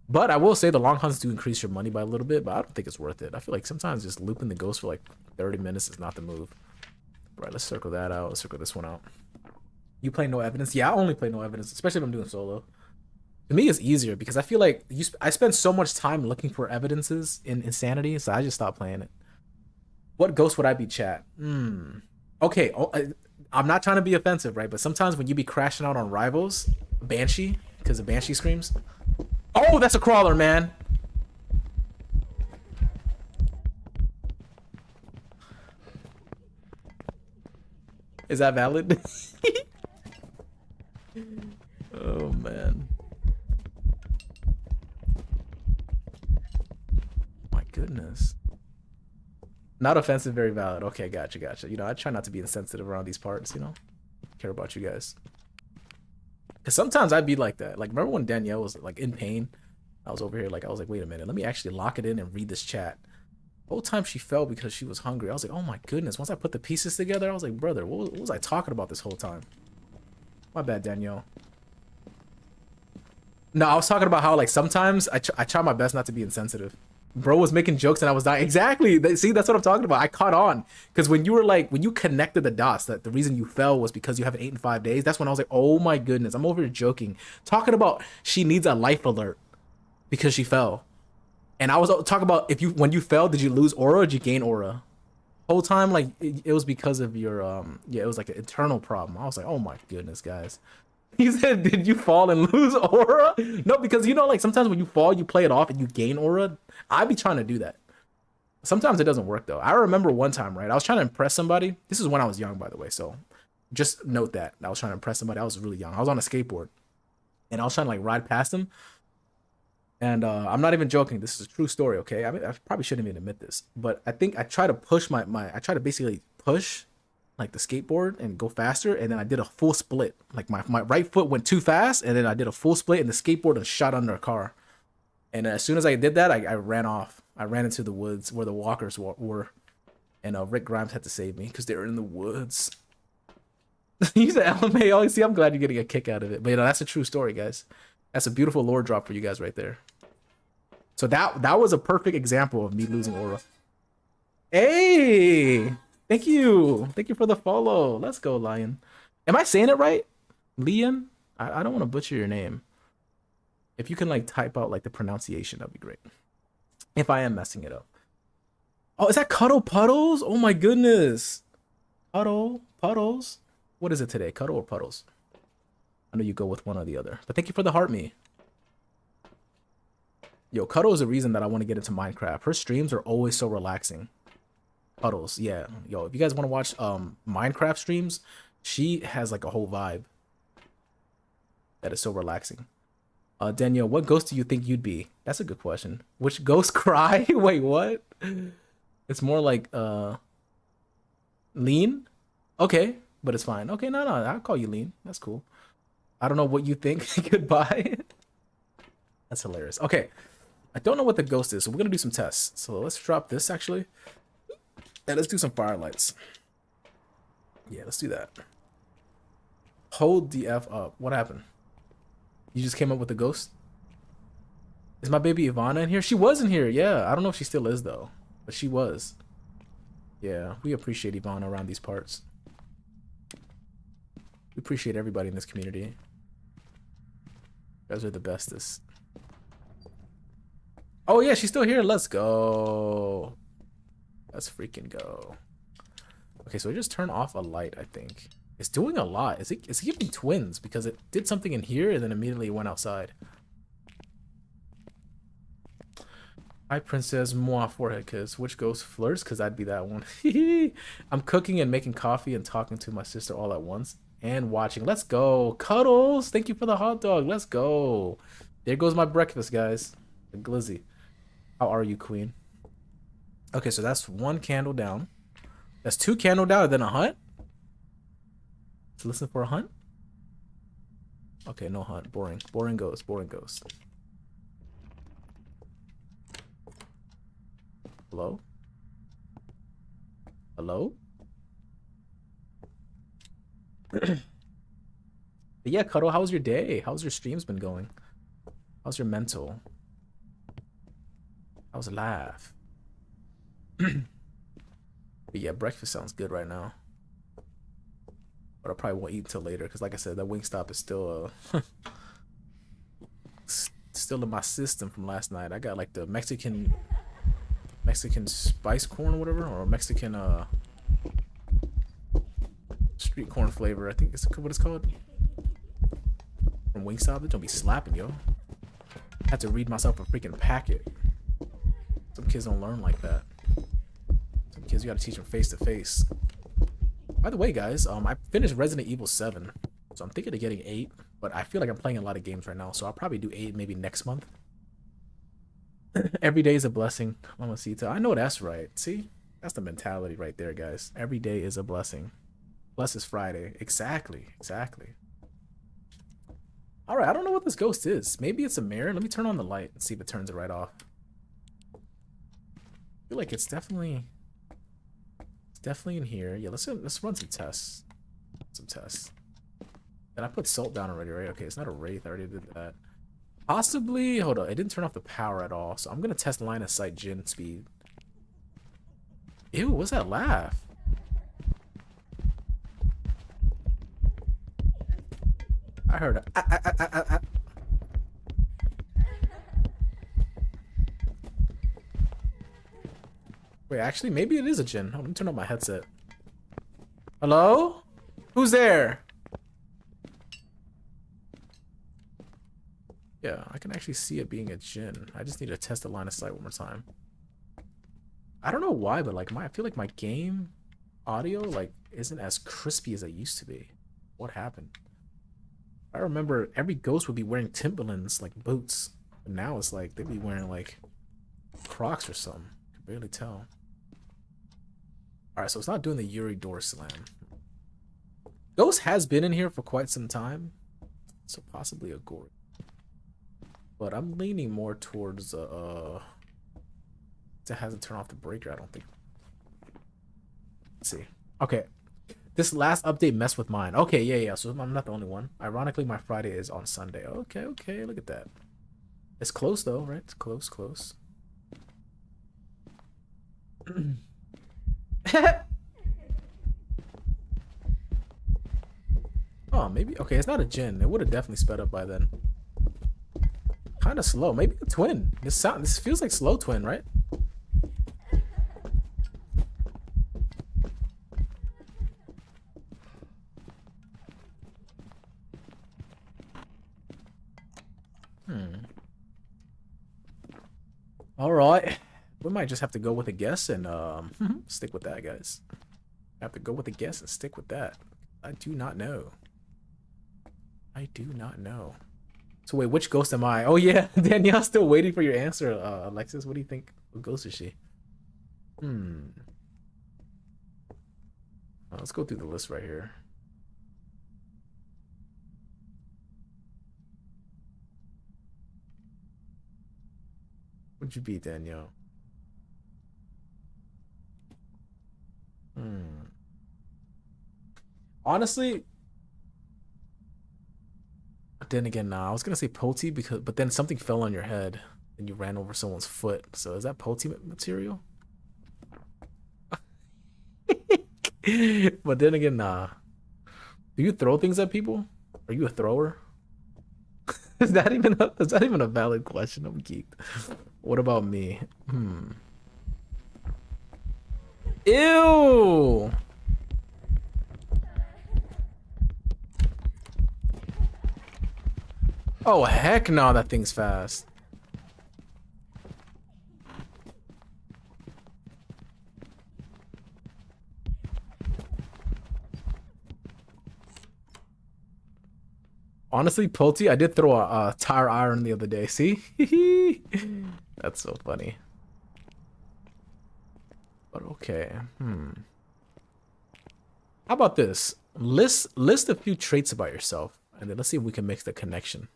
But I will say the long hunts do increase your money by a little bit, but I don't think it's worth it. I feel like sometimes just looping the ghost for like 30 minutes is not the move. Right, let's circle that out. Let's circle this one out. You play no evidence? Yeah, I only play no evidence, especially if I'm doing solo. To me, it's easier because I feel like I spend so much time looking for evidences in Insanity, so I just stopped playing it. What ghost would I be, chat? Okay, I'm not trying to be offensive, right? But sometimes when you be crashing out on rivals, Banshee, because the Banshee screams. Oh, that's a crawler, man. Is that valid? Oh, man. My goodness. Not offensive, very valid. Okay, gotcha. You know, I try not to be insensitive around these parts, you know? Care about you guys. Because sometimes I'd be like that. Like, remember when Danielle was, like, in pain? I was over here, like, I was like, wait a minute. Let me actually lock it in and read this chat. The whole time she fell because she was hungry. I was like, oh, my goodness. Once I put the pieces together, I was like, brother, what was I talking about this whole time? My bad, Danielle. No, I was talking about how like sometimes I try my best not to be insensitive. Bro was making jokes and I was dying. Exactly. See, that's what I'm talking about. I caught on because when you were like when you connected the dots that the reason you fell was because you have an 8 and 5 days. That's when I was like, oh my goodness, I'm over here joking, talking about she needs a life alert because she fell. And I was talking about if you when you fell, did you lose aura or did you gain aura? Whole time like it was because of your yeah, it was like an internal problem. I was like, oh my goodness, guys. He said, did you fall and lose aura? No, because you know, like sometimes when you fall, you play it off and you gain aura. I be trying to do that. Sometimes it doesn't work though. I remember one time, right? I was trying to impress somebody. This is when I was young, by the way. So just note that I was trying to impress somebody. I was really young. I was on a skateboard and I was trying to like ride past them. And I'm not even joking. This is a true story, okay? I mean, I probably shouldn't even admit this, but I think I try to push I try to basically push like the skateboard and go faster, and then I did a full split. Like my right foot went too fast, and then I did a full split, and the skateboard was shot under a car. And as soon as I did that, I ran off. I ran into the woods where the walkers were, and Rick Grimes had to save me because they were in the woods. He's an LMAO. See, I'm glad you're getting a kick out of it. But you know, that's a true story, guys. That's a beautiful lore drop for you guys right there. So that was a perfect example of me losing aura. Hey, thank you for the follow. Let's go, Lion. Am I saying it right, Lion? I don't want to butcher your name. If you can like type out like the pronunciation, that'd be great. If I am messing it up. Oh, is that Cuddle Puddles? Oh my goodness. Cuddle Puddles. What is it today? Cuddle or Puddles? I know you go with one or the other. But thank you for the heart me. Yo, Cuddle is a reason that I want to get into Minecraft. Her streams are always so relaxing. Puddles, yeah. Yo, if you guys want to watch Minecraft streams, she has like a whole vibe that is so relaxing. Danielle, what ghost do you think you'd be? That's a good question. Which ghost cry? Wait, what? It's more like Lean? Okay, but it's fine. Okay, no, I'll call you Lean. That's cool. I don't know what you think. Goodbye. That's hilarious. Okay. I don't know what the ghost is, so we're gonna do some tests. So let's drop this actually. And let's do some firelights. Yeah, let's do that. Hold the F up. What happened? You just came up with the ghost? Is my baby Ivana in here? She was in here, yeah. I don't know if she still is though, but she was. Yeah, we appreciate Ivana around these parts. We appreciate everybody in this community. You guys are the bestest. Oh yeah, she's still here. Let's go. Let's freaking go. Okay, so I just turn off a light, I think. It's doing a lot. Is it giving twins? Because it did something in here and then immediately went outside. Hi, Princess Moi Forehead Kiss. Which ghost flirts? Because I'd be that one. I'm cooking and making coffee and talking to my sister all at once. And watching. Let's go. Cuddles. Thank you for the hot dog. Let's go. There goes my breakfast, guys. The glizzy. How are you, queen? Okay, so that's one candle down. That's two candle down and then a hunt? Let's listen for a hunt. Okay, no hunt. Boring. Boring ghost. Boring ghost. Hello? Hello? But yeah, Cuddle, how's your day? How's your streams been going? How's your mental? How's life? But yeah, breakfast sounds good right now. But I probably won't eat until later because, like I said, that Wingstop is still still in my system from last night. I got like the Mexican spice corn or whatever, or Mexican street corn flavor. I think it's what it's called from Wingstop. It's gonna be slapping, yo. I had to read myself a freaking packet. Some kids don't learn like that. Some kids, you gotta teach them face to face. By the way, guys, I finished Resident Evil 7, so I'm thinking of getting 8, but I feel like I'm playing a lot of games right now, so I'll probably do 8 maybe next month. Every day is a blessing, Mamacita. I know that's right. See? That's the mentality right there, guys. Every day is a blessing. Bless is Friday. Exactly. Exactly. Alright, I don't know what this ghost is. Maybe it's a mirror. Let me turn on the light and see if it turns it right off. I feel like it's definitely in here. Yeah, let's run some tests. And I put salt down already, right? Okay, it's not a wraith. I already did that. Possibly, hold on, it didn't turn off the power at all, so I'm gonna test line of sight Jin speed. Ew, what's that laugh? I heard a Wait, actually, maybe it is a Jin. Let me turn on my headset. Hello? Who's there? Yeah, I can actually see it being a Jin. I just need to test the line of sight one more time. I don't know why, but like I feel like my game audio like isn't as crispy as it used to be. What happened? I remember every ghost would be wearing Timberlands, like boots. But now it's like they'd be wearing like Crocs or something. I can barely tell. Alright, so it's not doing the Yuri door slam. Ghost has been in here for quite some time. So possibly a Gory. But I'm leaning more towards it hasn't turned off the breaker, I don't think. Let's see. Okay. This last update messed with mine. Okay, yeah. So I'm not the only one. Ironically, my Friday is on Sunday. Okay. Look at that. It's close though, right? It's close. Oh, maybe. Okay, it's not a Jin. It would have definitely sped up by then. Kind of slow. Maybe a twin. This feels like slow twin, right? All right. We might just have to go with a guess and stick with that, guys. Have to go with a guess and stick with that. I do not know. So wait, which ghost am I? Oh yeah, Danielle's still waiting for your answer, Alexis. What do you think? What ghost is she? Let's go through the list right here. What'd you be, Danielle? Honestly, then again, nah. I was gonna say Poti but then something fell on your head and you ran over someone's foot. So is that Poti material? But then again, nah. Do you throw things at people? Are you a thrower? Is that even a valid question? I'm geeked. What about me? Ew! Oh heck no, that thing's fast. Honestly, Poti, I did throw a tire iron the other day. See? That's so funny. But okay. How about this? List a few traits about yourself, and then let's see if we can make the connection.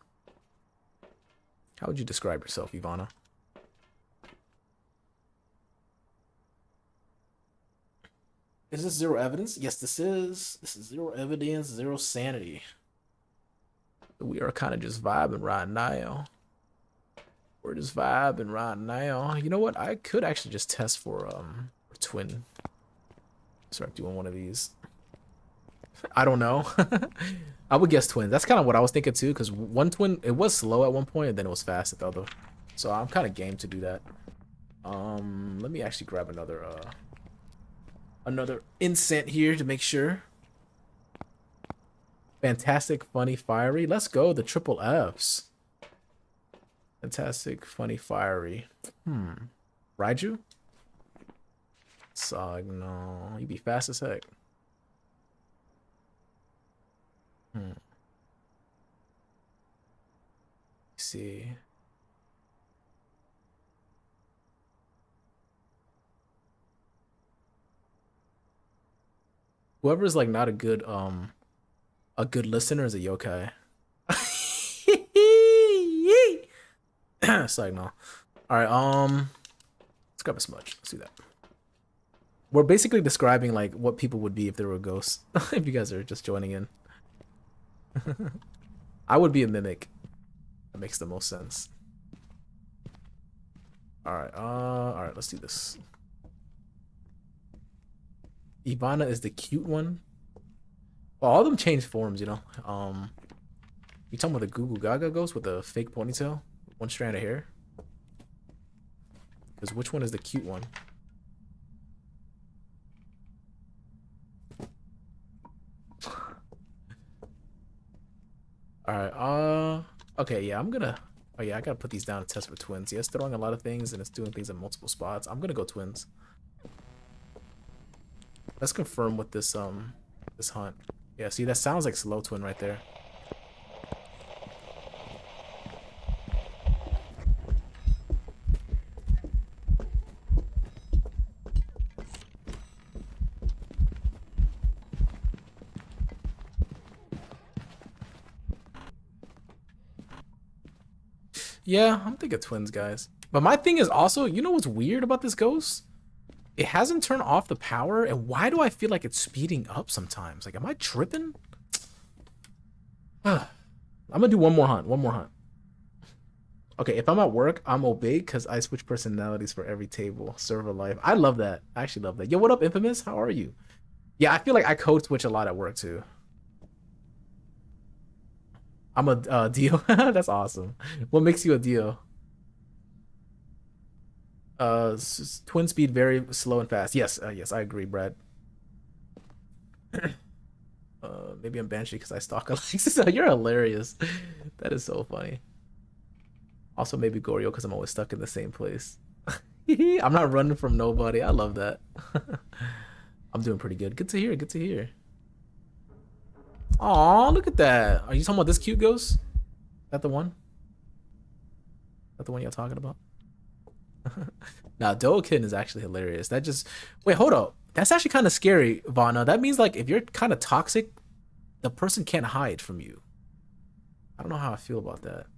How would you describe yourself, Ivana? Is this zero evidence? Yes, this is. This is zero evidence, zero sanity. We are kind of just vibing right now. We're just vibing right now. You know what? I could actually just test for twin. Start doing one of these. I don't know. I would guess twins. That's kind of what I was thinking too, because one twin, it was slow at one point and then it was fast at the other. So I'm kind of game to do that. Let me actually grab another incent here to make sure. Fantastic, funny, fiery. Let's go, the triple Fs. Fantastic, funny, fiery. Raiju? Sog, no. You'd be fast as heck. See. Whoever's like not a good listener is a yokai. It's like no. Alright, let's grab a smudge. Let's do that. We're basically describing like what people would be if they were ghosts. If you guys are just joining in. I would be a mimic. That makes the most sense. All right, let's do this. Ivana is the cute one. Well, all of them change forms, you know. You talking about the Google Gaga ghost with the fake ponytail, one strand of hair? Because which one is the cute one? All right. Okay. Yeah, I'm gonna. Oh yeah, I gotta put these down to test for twins. Yeah, it's throwing a lot of things and it's doing things in multiple spots. I'm gonna go twins. Let's confirm with this this hunt. Yeah, see, that sounds like slow twin right there. Yeah, I'm thinking twins, guys. But my thing is also, you know what's weird about this ghost? It hasn't turned off the power, and why do I feel like it's speeding up sometimes? Like, am I tripping? I'm gonna do one more hunt. One more hunt. Okay, if I'm at work, I'm obey because I switch personalities for every table. Server life. I love that. I actually love that. Yo, what up, Infamous? How are you? Yeah, I feel like I code switch a lot at work too. I'm a Dio. That's awesome. What makes you a Dio? Twin speed, very slow and fast. Yes, yes, I agree, Brad. Maybe I'm Banshee because I stalk Alexis. You're hilarious. That is so funny. Also, maybe Goryo because I'm always stuck in the same place. I'm not running from nobody. I love that. I'm doing pretty good. Good to hear. Good to hear. Aw, look at that. Are you talking about this cute ghost? Is that the one? Is that the one you're talking about? Now, Doakin is actually hilarious. That just... Wait, hold up. That's actually kind of scary, Vana. That means, like, if you're kind of toxic, the person can't hide from you. I don't know how I feel about that.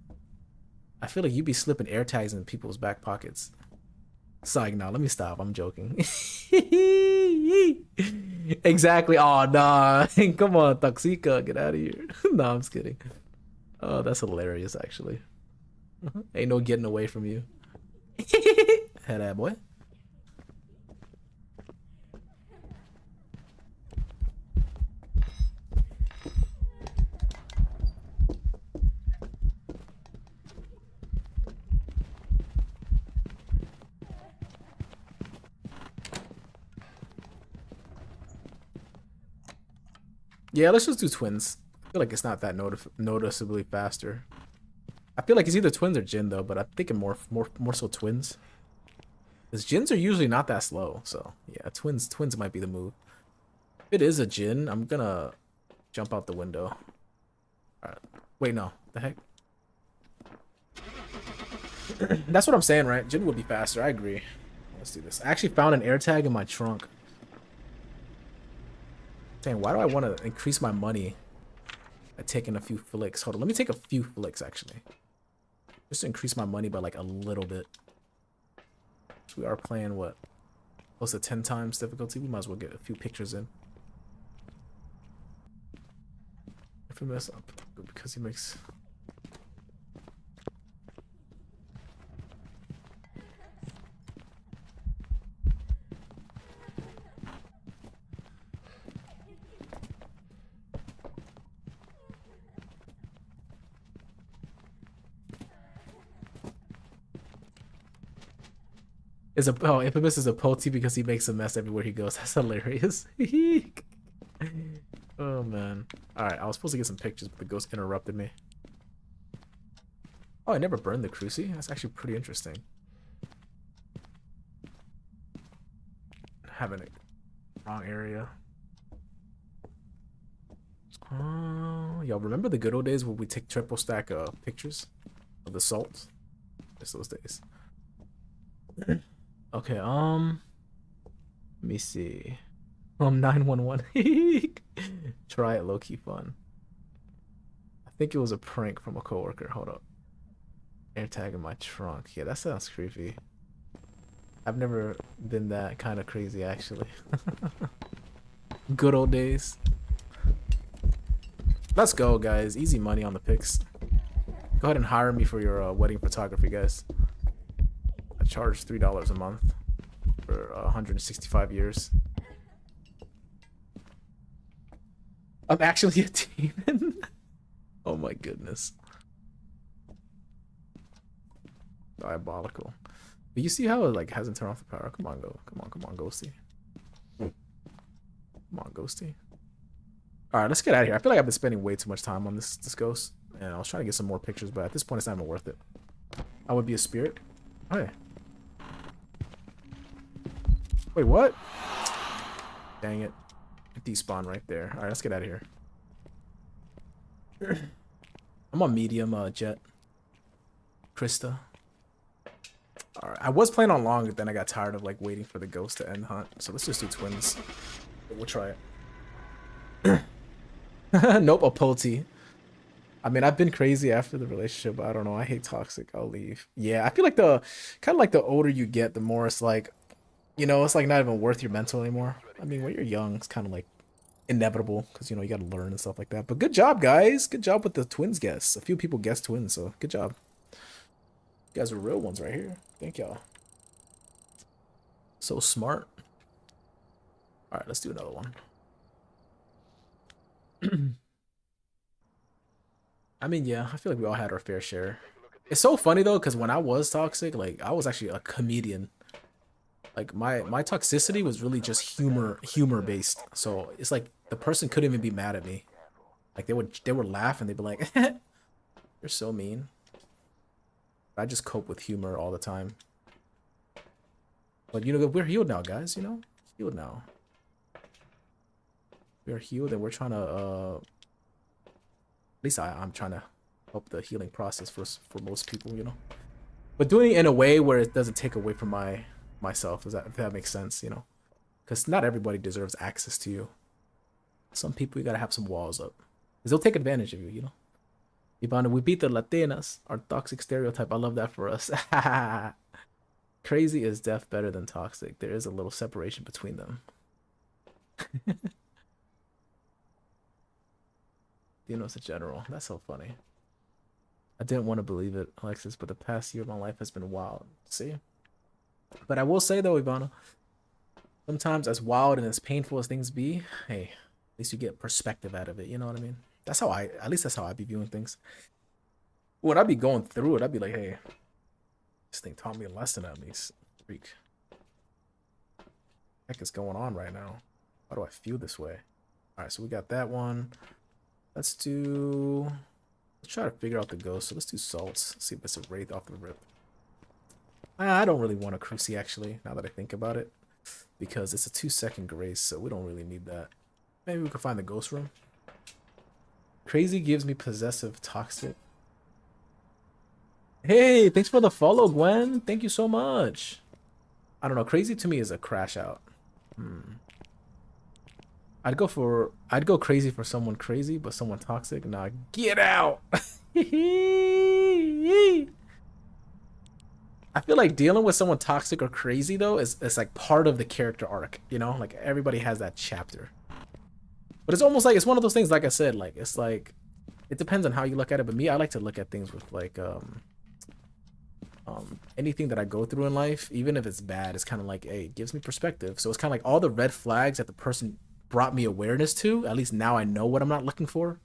I feel like you'd be slipping air tags in people's back pockets. Sorry, no, let me stop. I'm joking. Exactly. Oh, nah. Come on, Toxica. Get out of here. No, I'm just kidding. Oh, that's hilarious, actually. Ain't no getting away from you. Head that boy. Yeah, let's just do twins. I feel like it's not that noticeably faster. I feel like it's either twins or Jin though, but I'm thinking more so twins. Because Jins are usually not that slow, so yeah, twins might be the move. If it is a Jin, I'm gonna jump out the window. Alright. Wait, no. The heck? That's what I'm saying, right? Jin would be faster, I agree. Let's do this. I actually found an AirTag in my trunk. Dang, why do I want to increase my money by taking a few flicks? Hold on, let me take a few flicks, actually. Just to increase my money by, like, a little bit. We are playing, what? Close to 10 times difficulty? We might as well get a few pictures in. If we mess up, because he makes... Infamous is a Poti because he makes a mess everywhere he goes. That's hilarious. Oh man. Alright, I was supposed to get some pictures, but the ghost interrupted me. Oh, I never burned the cruci? That's actually pretty interesting. Having it wrong area. Y'all remember the good old days where we take triple stack pictures of the salt? It's those days. Okay, let me see. 911. Try it, low-key fun. I think it was a prank from a coworker. Hold up. AirTag in my trunk. Yeah, that sounds creepy. I've never been that kind of crazy, actually. Good old days. Let's go, guys. Easy money on the picks. Go ahead and hire me for your wedding photography, guys. I charge $3 a month for 165 years. I'm actually a demon. Oh my goodness. Diabolical. But you see how it like hasn't turned off the power? Come on, come on, Ghosty. Come on, Ghosty. Alright, let's get out of here. I feel like I've been spending way too much time on this ghost. And I was trying to get some more pictures, but at this point it's not even worth it. I would be a spirit. Oh yeah. Wait, what? Dang it. Despawn right there. Alright, let's get out of here. I'm on medium jet. Krista. Alright, I was playing on long, but then I got tired of like waiting for the ghost to end hunt. So let's just do twins. We'll try it. Nope, a Pulti. I mean, I've been crazy after the relationship, but I don't know. I hate toxic. I'll leave. Yeah, I feel like the kind of like the older you get, the more it's like, you know, it's like not even worth your mental anymore. I mean, when you're young, it's kind of like inevitable because, you know, you got to learn and stuff like that. But good job, guys. Good job with the twins guess. A few people guessed twins, so good job. You guys are real ones right here. Thank y'all. So smart. All right, let's do another one. I mean, yeah, I feel like we all had our fair share. It's so funny though, because when I was toxic, like I was actually a comedian. Like my toxicity was really just humor based. So it's like the person couldn't even be mad at me. Like they would laugh and they'd be like, "You're so mean." I just cope with humor all the time. But you know, we're healed now, guys. You know, healed now. We're healed, and we're trying to. At least I'm trying to help the healing process for most people, you know. But doing it in a way where it doesn't take away from myself, if that makes sense, you know. Because not everybody deserves access to you. Some people you gotta have some walls up, because they'll take advantage of you, you know. Ivana, we beat the Latinas, our toxic stereotype. I love that for us. Crazy is deaf better than toxic. There is a little separation between them. You know, it's a general. That's so funny. I didn't want to believe it, Alexis, but the past year of my life has been wild. See? But I will say, though, Ivana, sometimes as wild and as painful as things be, hey, at least you get perspective out of it. You know what I mean? That's how at least that's how I be viewing things. When I be going through it, I'd be like, hey, this thing taught me a lesson at least. Freak. What the heck is going on right now? Why do I feel this way? All right, so we got that one. Let's try to figure out the ghost. So let's do salts. See if it's a wraith off the rip. I don't really want a Cruci actually, now that I think about it. Because it's a 2-second grace, so we don't really need that. Maybe we can find the ghost room. Crazy gives me possessive toxic. Hey, thanks for the follow, Gwen. Thank you so much. I don't know. Crazy to me is a crash out. I'd go crazy for someone crazy, but someone toxic. Nah, get out. I feel like dealing with someone toxic or crazy though is like part of the character arc, you know? Like everybody has that chapter. But it's almost like it's one of those things, like I said, like it's like it depends on how you look at it. But me, I like to look at things with like anything that I go through in life, even if it's bad, it's kind of like, hey, it gives me perspective. So it's kind of like all the red flags that the person brought me awareness to, at least now I know what I'm not looking for.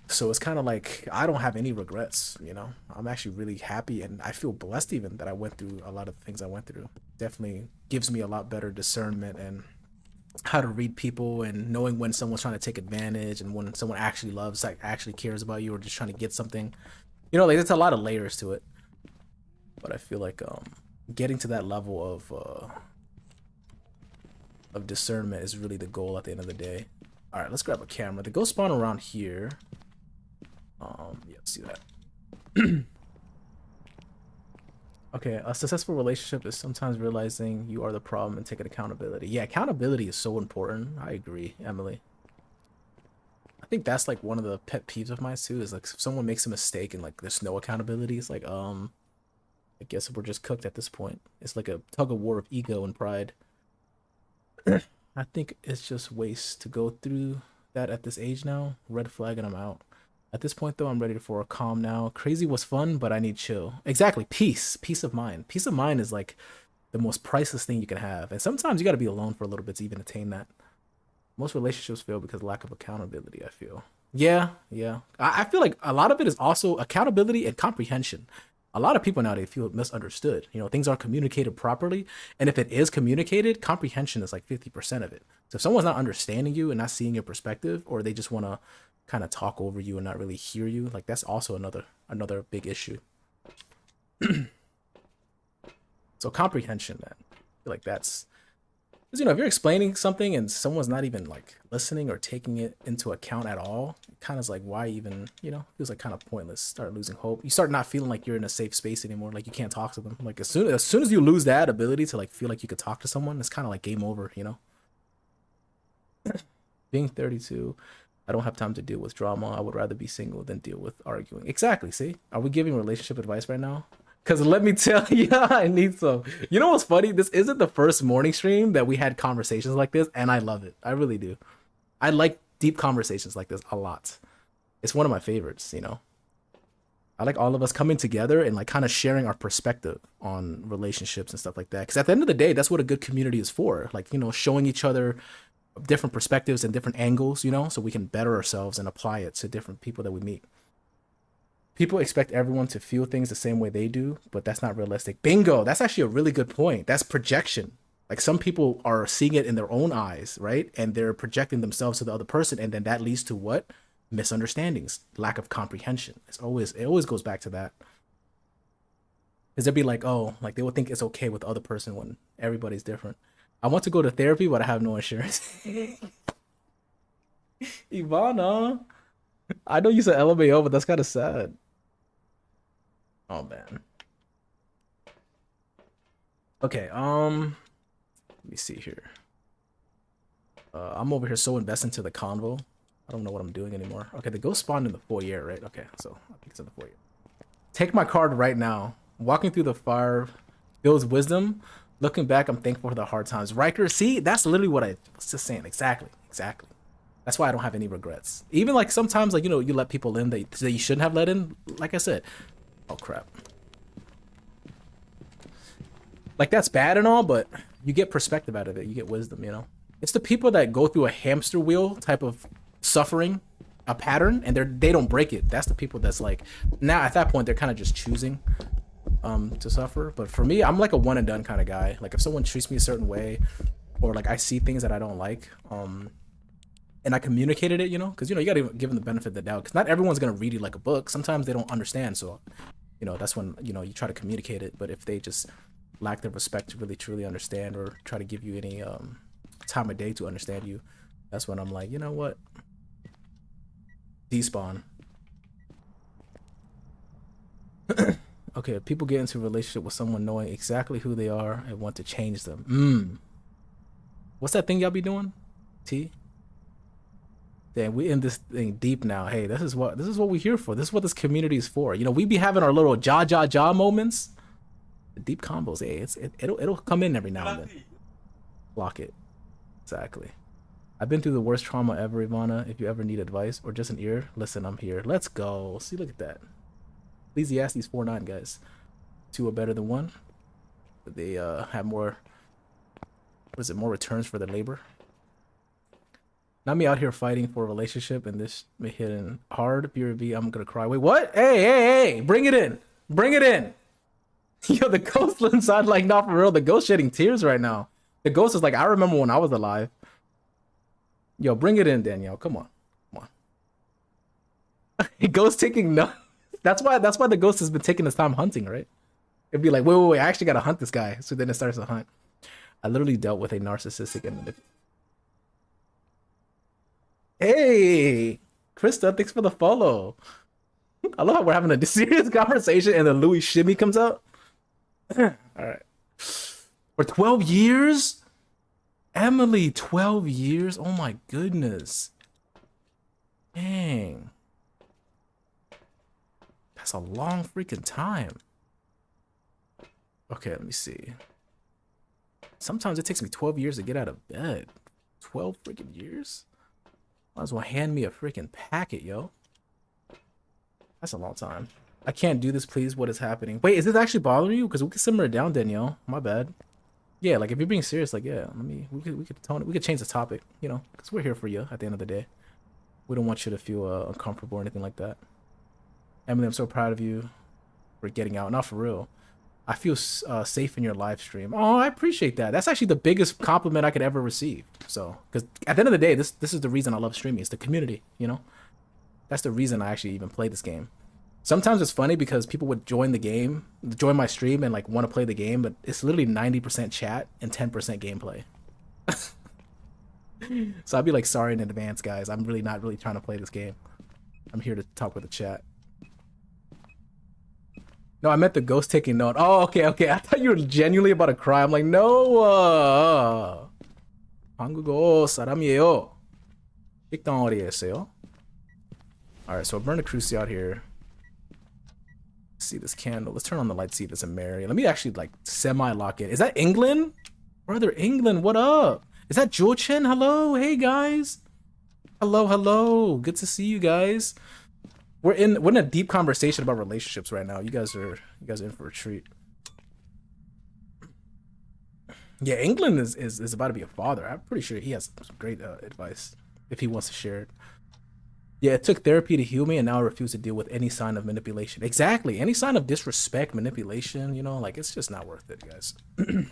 So it's kind of like I don't have any regrets, you know. I'm actually really happy and I feel blessed even that I went through a lot of the things I went through. Definitely gives me a lot better discernment and how to read people and knowing when someone's trying to take advantage and when someone actually loves, like actually cares about you or just trying to get something. You know, like there's a lot of layers to it. But I feel like getting to that level of discernment is really the goal at the end of the day. All right, let's grab a camera. The ghost spawn around here. Yeah, let's do that. Okay, a successful relationship is sometimes realizing you are the problem and taking accountability. Yeah, accountability is so important. I agree, Emily. I think that's like one of the pet peeves of mine too, is like if someone makes a mistake and like there's no accountability, it's like I guess we're just cooked at this point. It's like a tug of war of ego and pride. I think it's just waste to go through that at this age now. Red flag and I'm out. At this point, though, I'm ready for a calm now. Crazy was fun, but I need chill. Exactly. Peace of mind. Peace of mind is like the most priceless thing you can have. And sometimes you got to be alone for a little bit to even attain that. Most relationships fail because of lack of accountability, I feel. Yeah, yeah. I feel like a lot of it is also accountability and comprehension. A lot of people nowadays feel misunderstood. You know, things aren't communicated properly. And if it is communicated, comprehension is like 50% of it. So if someone's not understanding you and not seeing your perspective, or they just want to kind of talk over you and not really hear you, like that's also another big issue. So comprehension, man. I feel like that's, because, you know, if you're explaining something and someone's not even like listening or taking it into account at all, it kind of is like, why even, you know, feels like kind of pointless. Start losing hope. You start not feeling like you're in a safe space anymore. Like you can't talk to them. Like as soon as you lose that ability to like feel like you could talk to someone, it's kind of like game over, you know? Being 32, I don't have time to deal with drama. I would rather be single than deal with arguing. Exactly. See, are we giving relationship advice right now? Because let me tell you, I need some. You know what's funny? This isn't the first morning stream that we had conversations like this, and I love it. I really do. I like deep conversations like this a lot. It's one of my favorites, you know? I like all of us coming together and like kind of sharing our perspective on relationships and stuff like that. Because at the end of the day, that's what a good community is for. Like, you know, showing each other different perspectives and different angles, you know, so we can better ourselves and apply it to different people that we meet. People expect everyone to feel things the same way they do, but that's not realistic. Bingo. That's actually a really good point. That's projection. Like some people are seeing it in their own eyes, right? And they're projecting themselves to the other person. And then that leads to what? Misunderstandings, lack of comprehension. It always goes back to that. Because they'd be like, oh, like they would think it's okay with the other person when everybody's different. I want to go to therapy, but I have no insurance. Ivana, I know you said LMAO, but that's kind of sad. Oh man. Okay, let me see here. I'm over here so invested into the convo. I don't know what I'm doing anymore. Okay, the ghost spawned in the foyer, right? Okay, so I think it's in the foyer. Take my card right now. Walking through the fire builds wisdom. Looking back, I'm thankful for the hard times. Riker, see, that's literally what I was just saying. Exactly. That's why I don't have any regrets. Even like sometimes, like, you know, you let people in that you shouldn't have let in. Like I said, oh crap. Like that's bad and all, but you get perspective out of it. You get wisdom, you know? It's the people that go through a hamster wheel type of suffering, a pattern, and they don't break it. That's the people that's like, now at that point, they're kind of just choosing to suffer. But for me, I'm like a one and done kind of guy. Like if someone treats me a certain way, or like I see things that I don't like, and I communicated it, you know, because, you know, you got to give them the benefit of the doubt, because not everyone's going to read it like a book. Sometimes they don't understand. So, you know, that's when, you know, you try to communicate it. But if they just lack the respect to really truly understand, or try to give you any time of day to understand you, that's when I'm like, you know what, despawn. Okay, people get into a relationship with someone knowing exactly who they are and want to change them. What's that thing y'all be doing? T? Damn, we in this thing deep now. Hey, this is what we're here for. This is what this community is for. You know, we be having our little jaw moments. The deep combos, hey, it'll come in every now and then. Block it. Exactly. I've been through the worst trauma ever, Ivana. If you ever need advice or just an ear, listen, I'm here. Let's go. See, look at that. Ecclesiastes 4:9, guys. 2 are better than 1. They have more, more returns for their labor. Not me out here fighting for a relationship and this me hitting hard. BRB, I'm gonna cry. Wait, what? Hey, bring it in. Bring it in. Yo, the ghost inside, like, not for real. The ghost shedding tears right now. The ghost is like, I remember when I was alive. Yo, bring it in, Danielle. Come on. Ghost taking no. That's why the ghost has been taking his time hunting, right? It'd be like, wait, I actually gotta hunt this guy. So then it starts to hunt. I literally dealt with a narcissistic and hey, Krista, thanks for the follow. I love how we're having a serious conversation and then Louis Shimmy comes out. All right. For 12 years? Emily, 12 years? Oh my goodness. Dang. That's a long freaking time. Okay, let me see. Sometimes it takes me 12 years to get out of bed. 12 freaking years? Might as well hand me a freaking packet, yo. That's a long time. I can't do this, please. What is happening? Wait, is this actually bothering you? Because we can simmer it down, Danielle. My bad. Yeah, like if you're being serious, like yeah, we could tone it. We could change the topic, you know, because we're here for you at the end of the day. We don't want you to feel uncomfortable or anything like that. Emily, I'm so proud of you for getting out. Not for real. I feel safe in your live stream. Oh, I appreciate that. That's actually the biggest compliment I could ever receive. So, because at the end of the day, this is the reason I love streaming. It's the community, you know. That's the reason I actually even play this game. Sometimes it's funny because people would join the game, join my stream, and like want to play the game, but it's literally 90% chat and 10% gameplay. So I'd be like, sorry in advance, guys. I'm really not really trying to play this game. I'm here to talk with the chat. No, I meant the ghost taking note. Oh, okay, okay. I thought you were genuinely about to cry. I'm like, no. 한국어 사람이에요. 식당어리였어요. All right, so I'll burn the cruci out here. See this candle. Let's turn on the light. See if it's a Mary. Let me actually like semi-lock it. Is that England? Brother England, what up? Is that Jochen? Hello, hey guys. Hello, hello. Good to see you guys. We're in a deep conversation about relationships right now. You guys are in for a treat. Yeah, England is about to be a father. I'm pretty sure he has some great advice if he wants to share it. Yeah, it took therapy to heal me, and now I refuse to deal with any sign of manipulation. Exactly. Any sign of disrespect, manipulation, you know, like, it's just not worth it, guys. You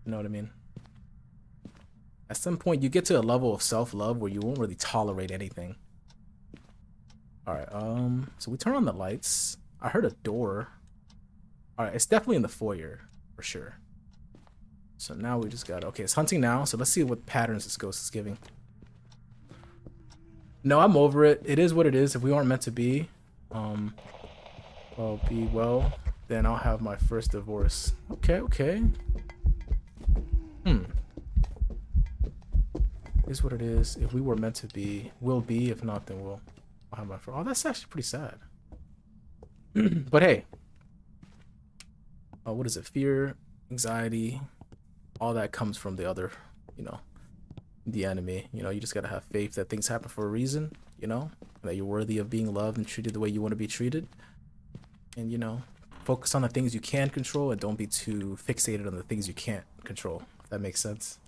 know what I mean? At some point, you get to a level of self-love where you won't really tolerate anything. All right, so we turn on the lights. I heard a door. All right, it's definitely in the foyer, for sure. So now we just got, okay, it's hunting now, so let's see what patterns this ghost is giving. No, I'm over it. It is what it is. If we aren't meant to be, well, be well, then I'll have my first divorce. Okay, okay. Is what it is. If we were meant to be, we'll be. If not, then I'll have my first. Oh, that's actually pretty sad. But hey, what is it? Fear, anxiety, all that comes from the other, you know, the enemy. You know, you just gotta have faith that things happen for a reason, you know, that you're worthy of being loved and treated the way you want to be treated. And, you know, focus on the things you can control and don't be too fixated on the things you can't control, if that makes sense.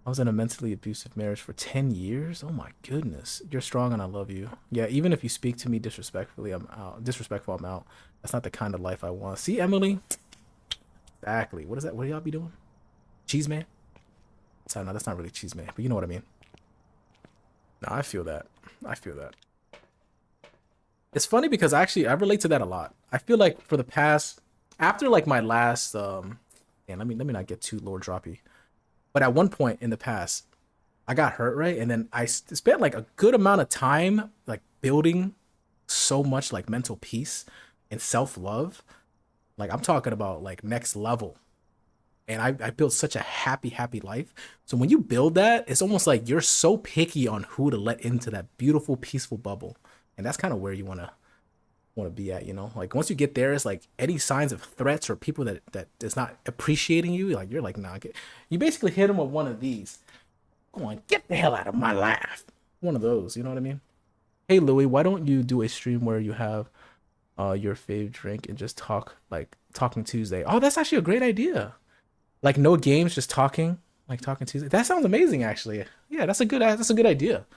I was in a mentally abusive marriage for 10 years. Oh my goodness. You're strong and I love you. Yeah, even if you speak to me disrespectfully, I'm out. Disrespectful, I'm out. That's not the kind of life I want. See, Emily? Exactly. What is that? What do y'all be doing? Cheese man? Sorry, no, that's not really cheese man, but you know what I mean. No, I feel that. I feel that. It's funny because I relate to that a lot. I feel like for the past, after like my last, and let me not get too lore droppy, but at one point in the past, I got hurt, right? And then I spent like a good amount of time like building so much like mental peace and self-love. Like I'm talking about like next level. And I built such a happy life. So when you build that, it's almost like you're so picky on who to let into that beautiful, peaceful bubble. And that's kind of where you want to be at, you know? Like once you get there, it's like any signs of threats or people that is not appreciating you, like you're like, nah, you basically hit them with one of these. Go on, get the hell out of my life. One of those, you know what I mean? Hey, Louie, why don't you do a stream where you have your fave drink and just talk, like Talking Tuesday? Oh, that's actually a great idea. Like no games, just talking, like Talking Tuesday. That sounds amazing, actually. Yeah, that's a good idea.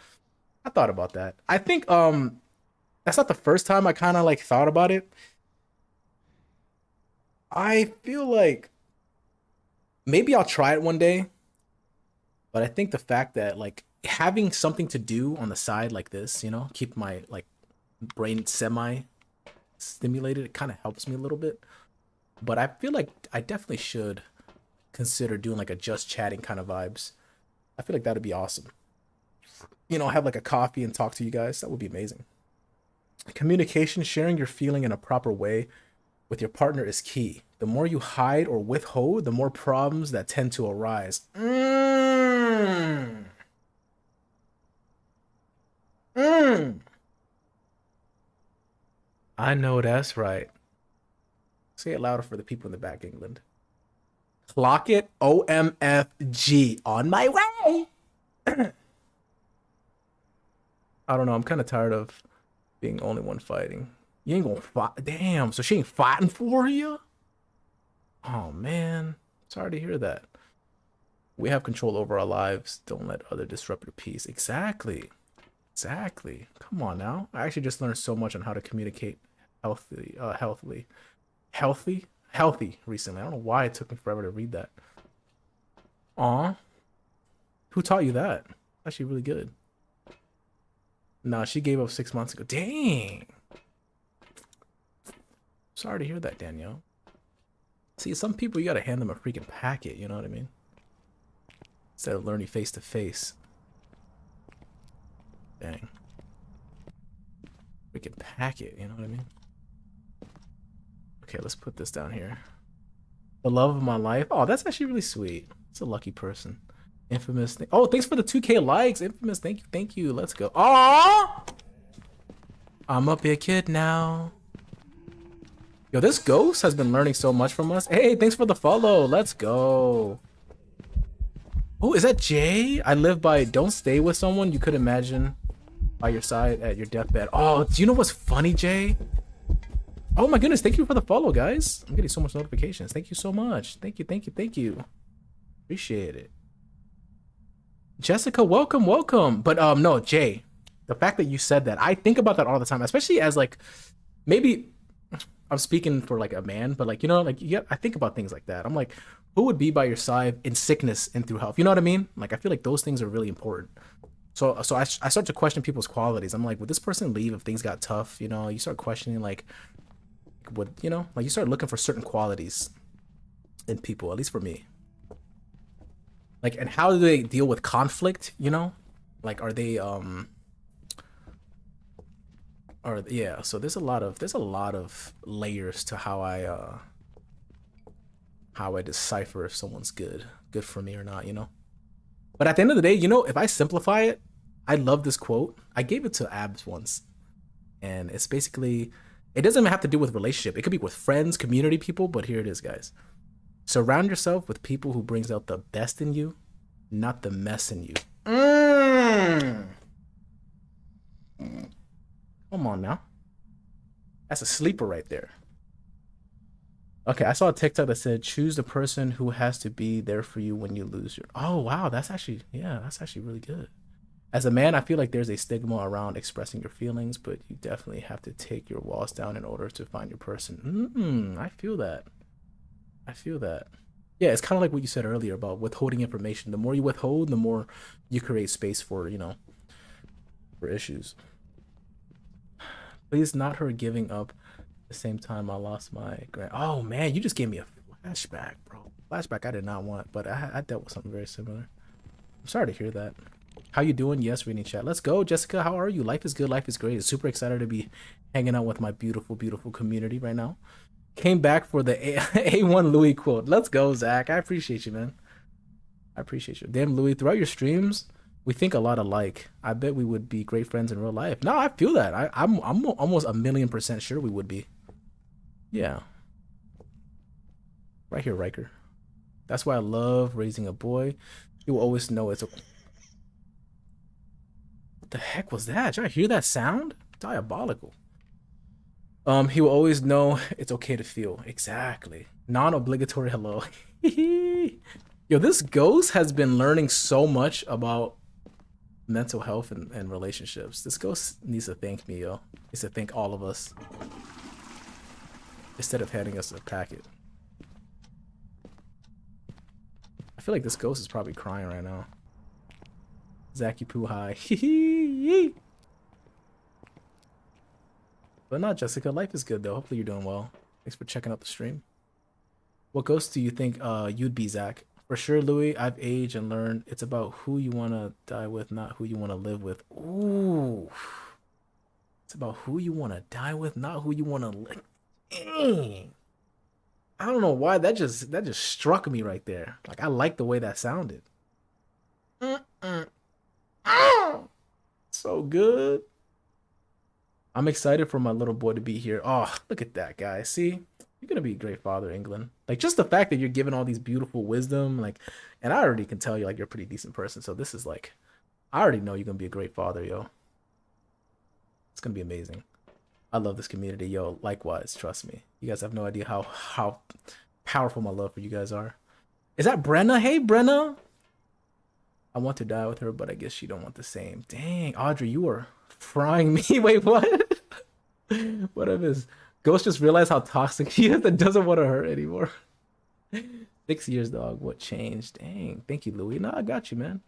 I thought about that. I think that's not the first time I kind of like thought about it. I feel like maybe I'll try it one day, but I think the fact that like having something to do on the side like this, you know, keep my like brain semi stimulated, it kind of helps me a little bit. But I feel like I definitely should consider doing like a just chatting kind of vibes. I feel like that'd be awesome. You know, have like a coffee and talk to you guys. That would be amazing. Communication, sharing your feeling in a proper way with your partner is key. The more you hide or withhold, the more problems that tend to arise. I know that's right. Say it louder for the people in the back, England. Clock it, OMFG. On my way. I don't know. I'm kind of tired of being the only one fighting. You ain't gonna fight. Damn. So she ain't fighting for you? Oh man. Sorry to hear that. We have control over our lives. Don't let other disrupt your peace. Exactly. Exactly. Come on now. I actually just learned so much on how to communicate healthy recently. I don't know why it took me forever to read that. Aw. Who taught you that? Actually really good. Nah, she gave up 6 months ago. Dang. Sorry to hear that, Danielle. See, some people, you gotta hand them a freaking packet, you know what I mean? Instead of learning face to face. Dang. Freaking packet, you know what I mean? Okay, let's put this down here. The love of my life. Oh, that's actually really sweet. It's a lucky person. Infamous. Oh, thanks for the 2K likes. Infamous. Thank you. Thank you. Let's go. Oh, I'm a big kid now. Yo, this ghost has been learning so much from us. Hey, thanks for the follow. Let's go. Oh, is that Jay? I live by don't stay with someone you could imagine by your side at your deathbed. Oh, do you know what's funny, Jay? Oh my goodness, thank you for the follow, guys. I'm getting so much notifications. Thank you so much. Thank you, thank you, thank you. Appreciate it. Jessica, welcome, welcome. But no, Jay, the fact that you said that, I think about that all the time, especially as like, maybe I'm speaking for like a man, but like, you know, like I think about things like that. I'm like, who would be by your side in sickness and through health? You know what I mean? Like, I feel like those things are really important. So I start to question people's qualities. I'm like, would this person leave if things got tough? You know, you start questioning like, would, you know, like you start looking for certain qualities in people, at least for me. Like, and how do they deal with conflict, you know? Like, are they yeah, so there's a lot of layers to how I decipher if someone's good for me or not, you know? But at the end of the day, you know, if I simplify it, I love this quote. I gave it to Abs once. And it's basically, it doesn't have to do with relationship. It could be with friends, community people, but here it is, guys. Surround yourself with people who brings out the best in you, not the mess in you. Come on now. That's a sleeper right there. Okay, I saw a TikTok that said, choose the person who has to be there for you when you lose your... Oh, wow, that's actually really good. As a man, I feel like there's a stigma around expressing your feelings, but you definitely have to take your walls down in order to find your person. I feel that. I feel that. Yeah, it's kind of like what you said earlier about withholding information. The more you withhold, the more you create space for, you know, for issues. Please, not her giving up the same time I lost my grand. Oh man, you just gave me a flashback, bro. Flashback I did not want, but I dealt with something very similar. I'm sorry to hear that. How you doing? Yes, reading chat. Let's go, Jessica. How are you? Life is good. Life is great. Super excited to be hanging out with my beautiful, beautiful community right now. Came back for the A1 Louis quote. Let's go, Zach. I appreciate you, man. I appreciate you. Damn, Louis, throughout your streams, we think a lot alike. I bet we would be great friends in real life. No, I feel that. I'm almost 1,000,000% sure we would be. Yeah. Right here, Riker. That's why I love raising a boy. You will always know it's a... What the heck was that? Did I hear that sound? Diabolical. He will always know it's okay to feel. Exactly. Non-obligatory hello. Yo, this ghost has been learning so much about mental health and relationships. This ghost needs to thank me, yo. Needs to thank all of us. Instead of handing us a packet. I feel like this ghost is probably crying right now. Zaki Poo hi. But not Jessica. Life is good though. Hopefully you're doing well. Thanks for checking out the stream. What ghost do you think you'd be, Zach? For sure, Louis. I've aged and learned it's about who you want to die with, not who you want to live with. Ooh. It's about who you want to die with, not who you want to live. Dang. I don't know why that just struck me right there. Like I like the way that sounded. So good. I'm excited for my little boy to be here. Oh, look at that guy. See, you're gonna be a great father, England. Like just the fact that you're giving all these beautiful wisdom, like, and I already can tell you like you're a pretty decent person. So this is like, I already know you're gonna be a great father, yo. It's gonna be amazing. I love this community, yo. Likewise, trust me. You guys have no idea how powerful my love for you guys are. Is that Brenna? Hey, Brenna. I want to die with her, but I guess she don't want the same. Dang, Audrey, you are frying me. Wait, what? What if his Ghost just realized how toxic he is and doesn't want to hurt anymore? 6 years, dog. What changed? Dang. Thank you, Louis. No, I got you, man.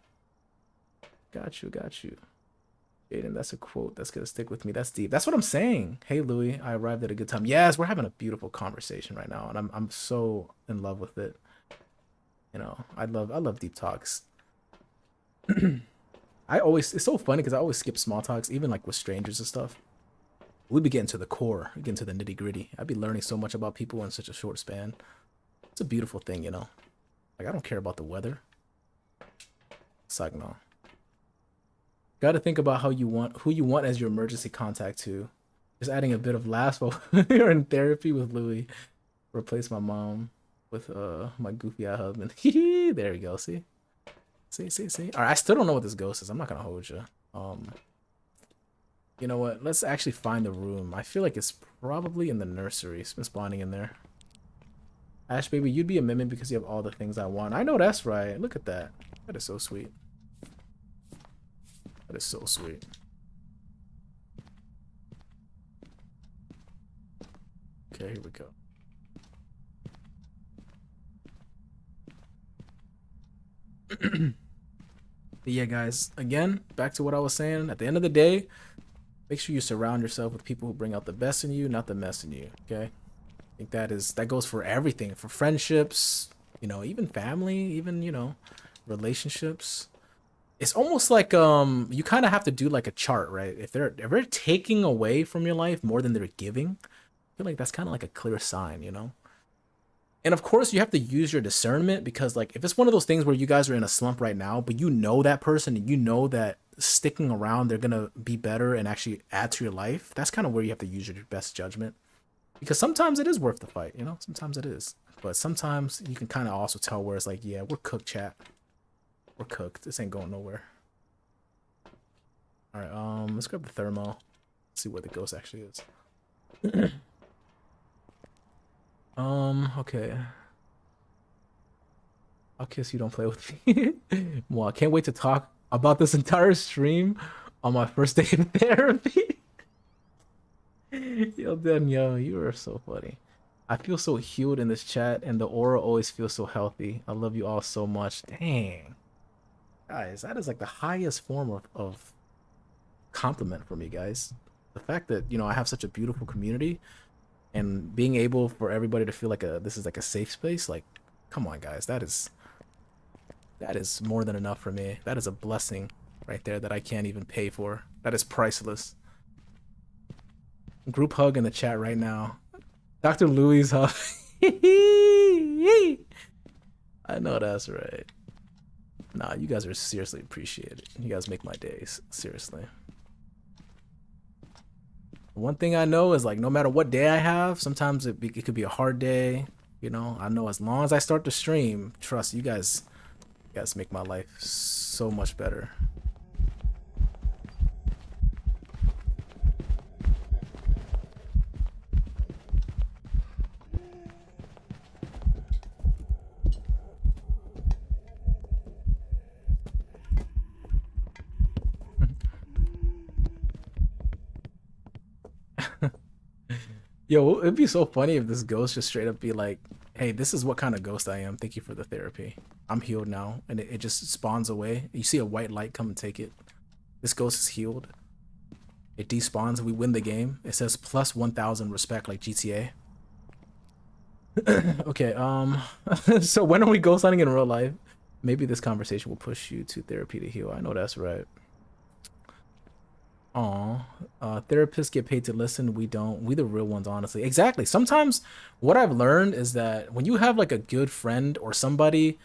Got you. Jaden, that's a quote that's gonna stick with me. That's deep. That's what I'm saying. Hey, Louis, I arrived at a good time. Yes, we're having a beautiful conversation right now, and I'm so in love with it. You know, I love deep talks. It's so funny because I always skip small talks, even like with strangers and stuff. We be getting to the core, getting to the nitty gritty. I'd be learning so much about people in such a short span. It's a beautiful thing, you know. Like, I don't care about the weather. It's like, no. Got to think about who you want as your emergency contact too. Just adding a bit of laughs while you're in therapy with Louis. Replace my mom with my goofy eye husband. There you go. See. All right, I still don't know what this ghost is. I'm not gonna hold you. You know what? Let's actually find the room. I feel like it's probably in the nursery. It's been spawning in there. Ash, baby, you'd be a mimic because you have all the things I want. I know that's right. Look at that. That is so sweet. That is so sweet. Okay, here we go. But yeah, guys, again, back to what I was saying. At the end of the day, make sure you surround yourself with people who bring out the best in you, not the mess in you, okay? I think that goes for everything, for friendships, you know, even family, even, you know, relationships. It's almost like you kind of have to do like a chart, right? If they're taking away from your life more than they're giving, I feel like that's kind of like a clear sign, you know? And of course, you have to use your discernment because, like, if it's one of those things where you guys are in a slump right now, but you know that person and you know that sticking around, they're going to be better and actually add to your life, that's kind of where you have to use your best judgment. Because sometimes it is worth the fight, you know? Sometimes it is. But sometimes you can kind of also tell where it's like, yeah, we're cooked, chat. We're cooked. This ain't going nowhere. All right, let's grab the thermal. See where the ghost actually is. Okay. I'll kiss you, don't play with me. Well, I can't wait to talk about this entire stream on my first day of therapy. Yo, Danielle, you are so funny. I feel so healed in this chat, and the aura always feels so healthy. I love you all so much. Dang. Guys, that is like the highest form of compliment for me, guys. The fact that, you know, I have such a beautiful community and being able for everybody to feel like this is like a safe space, like, come on, guys, that is more than enough for me. That is a blessing right there that I can't even pay for. That is priceless. Group hug in the chat right now. Dr. Louis hug. I know that's right. Nah, you guys are seriously appreciated. You guys make my days, seriously. One thing I know is, like, no matter what day I have, sometimes it could be a hard day. You know, I know as long as I start to stream, trust you guys make my life so much better. Yo, it'd be so funny if this ghost just straight up be like, hey, this is what kind of ghost I am. Thank you for the therapy. I'm healed now. And it just spawns away. You see a white light come and take it. This ghost is healed. It despawns. We win the game. It says plus 1,000 respect like GTA. Okay, so when are we ghost hunting in real life? Maybe this conversation will push you to therapy to heal. I know that's right. Aw, therapists get paid to listen. We don't. We the real ones, honestly. Exactly. Sometimes what I've learned is that when you have like a good friend or somebody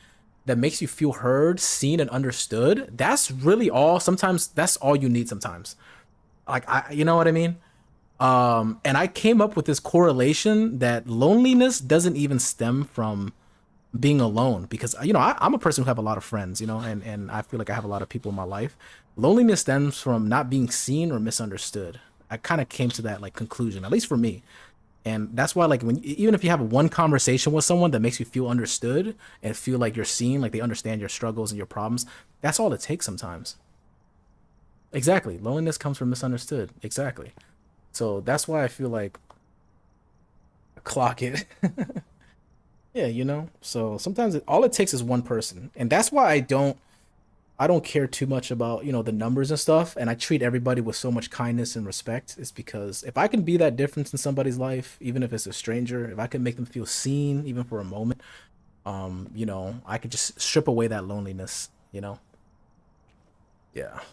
that makes you feel heard, seen, and understood, that's really all. Sometimes that's all you need sometimes. Like, you know what I mean? And I came up with this correlation that loneliness doesn't even stem from being alone, because, you know, I'm a person who have a lot of friends, you know, and I feel like I have a lot of people in my life. Loneliness stems from not being seen or misunderstood. I kind of came to that like conclusion, at least for me. And that's why, like, when even if you have one conversation with someone that makes you feel understood and feel like you're seen, like they understand your struggles and your problems, that's all it takes sometimes. Exactly. Loneliness comes from misunderstood. Exactly. So that's why I feel like clock it. Yeah, you know. So sometimes all it takes is one person, and that's why I don't care too much about, the numbers and stuff, and I treat everybody with so much kindness and respect. Is because if I can be that difference in somebody's life, even if it's a stranger, if I can make them feel seen even for a moment, I could just strip away that loneliness. Yeah,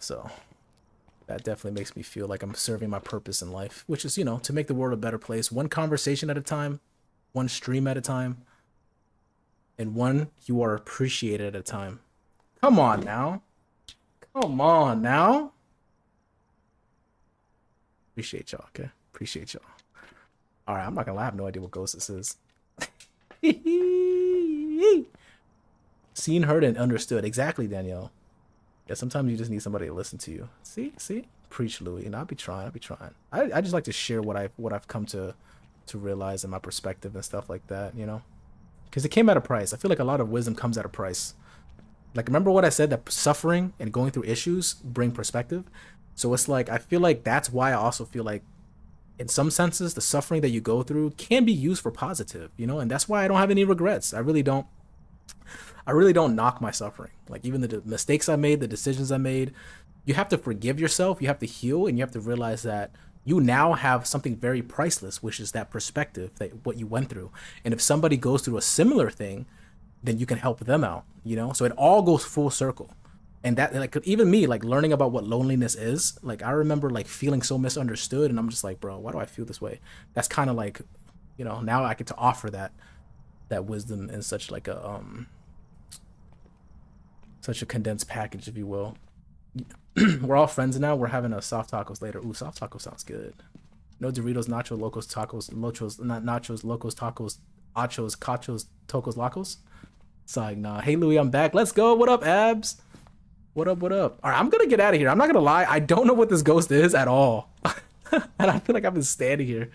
so that definitely makes me feel like I'm serving my purpose in life, which is, to make the world a better place, one conversation at a time, one stream at a time, and one you are appreciated at a time. Come on now. Come on now. Appreciate y'all, okay? Appreciate y'all. All right, I'm not gonna lie, I have no idea what ghost this is. Seen, heard, and understood. Exactly, Danielle. Yeah, sometimes you just need somebody to listen to you. See? Preach, Louis. And I'll be trying. I'll be trying. I just like to share what I've come to realize in my perspective and stuff like that. Because it came at a price. I feel like a lot of wisdom comes at a price. Like, remember what I said, that suffering and going through issues bring perspective. So it's like, I feel like that's why I also feel like, in some senses, the suffering that you go through can be used for positive. And that's why I don't have any regrets. I really don't knock my suffering. Like, even the mistakes I made, the decisions I made, you have to forgive yourself, you have to heal, and you have to realize that you now have something very priceless, which is that perspective, that what you went through. And if somebody goes through a similar thing, then you can help them out. So it all goes full circle. And that, like, even me, like, learning about what loneliness is, like, I remember like feeling so misunderstood, and I'm just like, bro, why do I feel this way? That's kind of like, now I get to offer that wisdom in such a condensed package, if you will. We're all friends now. We're having a soft tacos later. Ooh, soft taco sounds good. No Doritos, nacho, locos, tacos, lochos, not nachos, locos, tacos, achos, cachos, tocos, lacos. It's like, nah. Hey, Louis, I'm back. Let's go. What up, abs? What up, what up? All right, I'm gonna get out of here. I'm not gonna lie. I don't know what this ghost is at all. And I feel like I've been standing here.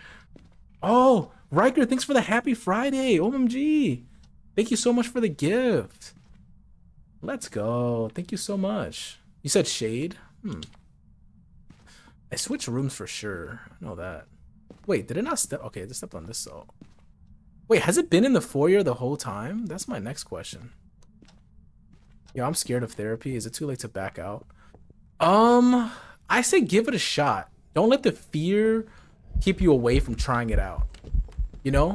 Oh, Riker, thanks for the happy Friday. OMG. Thank you so much for the gift. Let's go. Thank you so much. You said shade? I switched rooms for sure. I know that. Wait, did it not step? Okay, it stepped on this, so. Wait, has it been in the foyer the whole time? That's my next question. Yo, I'm scared of therapy. Is it too late to back out? I say give it a shot. Don't let the fear keep you away from trying it out.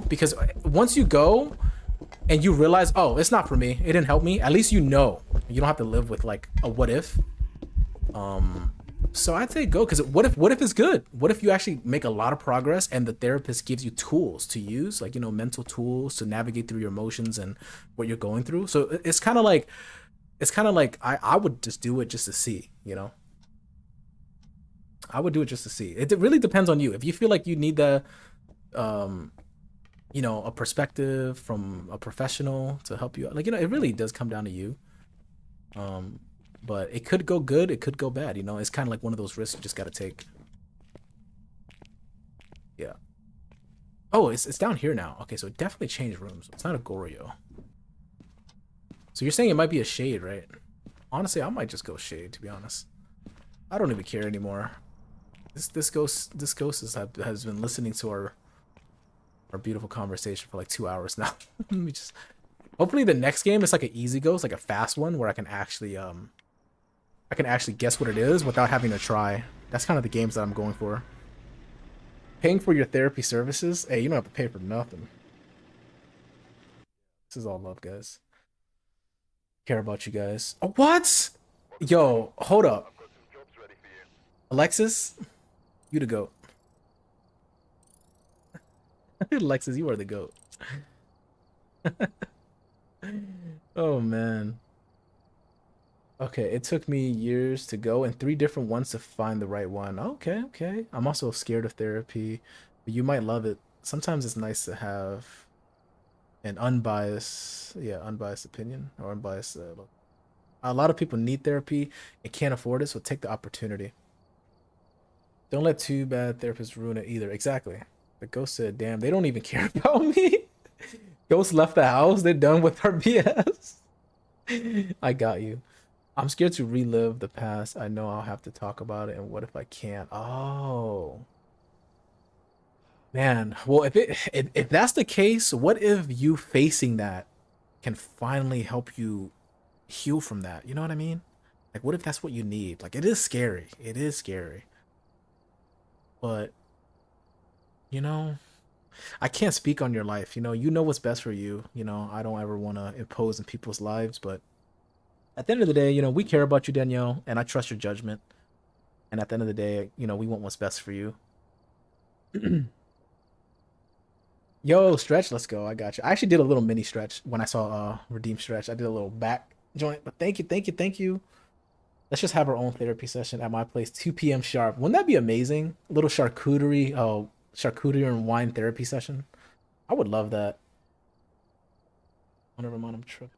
Because once you go and you realize, oh, it's not for me, it didn't help me, at least you know. You don't have to live with like a what if. So I'd say go, because what if it's good? What if you actually make a lot of progress and the therapist gives you tools to use, like, mental tools to navigate through your emotions and what you're going through. So it's kind of like I would just do it just to see. I would do it just to see. It really depends on you. If you feel like you need a perspective from a professional to help you out, like, it really does come down to you. But it could go good, it could go bad. It's kind of like one of those risks you just got to take. Yeah. Oh, it's down here now. Okay, so it definitely changed rooms. It's not a Goryo. So you're saying it might be a shade, right? Honestly, I might just go shade, to be honest. I don't even care anymore. This ghost has been listening to our beautiful conversation for like 2 hours now. Let me just. Hopefully the next game is like an easy ghost, like a fast one where I can actually guess what it is without having to try. That's kind of the games that I'm going for. Paying for your therapy services? Hey, you don't have to pay for nothing. This is all love, guys. Care about you guys. Oh, what? Yo, hold up. Alexis, you the goat. Alexis, you are the goat. Oh man. Okay, it took me years to go and 3 different ones to find the right one. Okay, okay. I'm also scared of therapy, but you might love it. Sometimes it's nice to have an unbiased opinion or unbiased. A lot of people need therapy and can't afford it, so take the opportunity. Don't let two bad therapists ruin it either. Exactly. The ghost said, damn, they don't even care about me. Ghost left the house. They're done with her BS. I got you. I'm scared to relive the past. I know I'll have to talk about it. And what if I can't? Oh, man. Well, if that's the case, what if you facing that can finally help you heal from that? You know what I mean? Like, what if that's what you need? Like, it is scary. It is scary. But, you know, I can't speak on your life. You know what's best for you. I don't ever want to impose in people's lives, but at the end of the day, we care about you, Danielle, and I trust your judgment. And at the end of the day, we want what's best for you. Yo, stretch, let's go. I got you. I actually did a little mini stretch when I saw redeem stretch. I did a little back joint, but thank you, thank you, thank you. Let's just have our own therapy session at my place, 2 p.m. sharp. Wouldn't that be amazing? A little charcuterie and wine therapy session. I would love that. Oh, never mind, I'm tripping.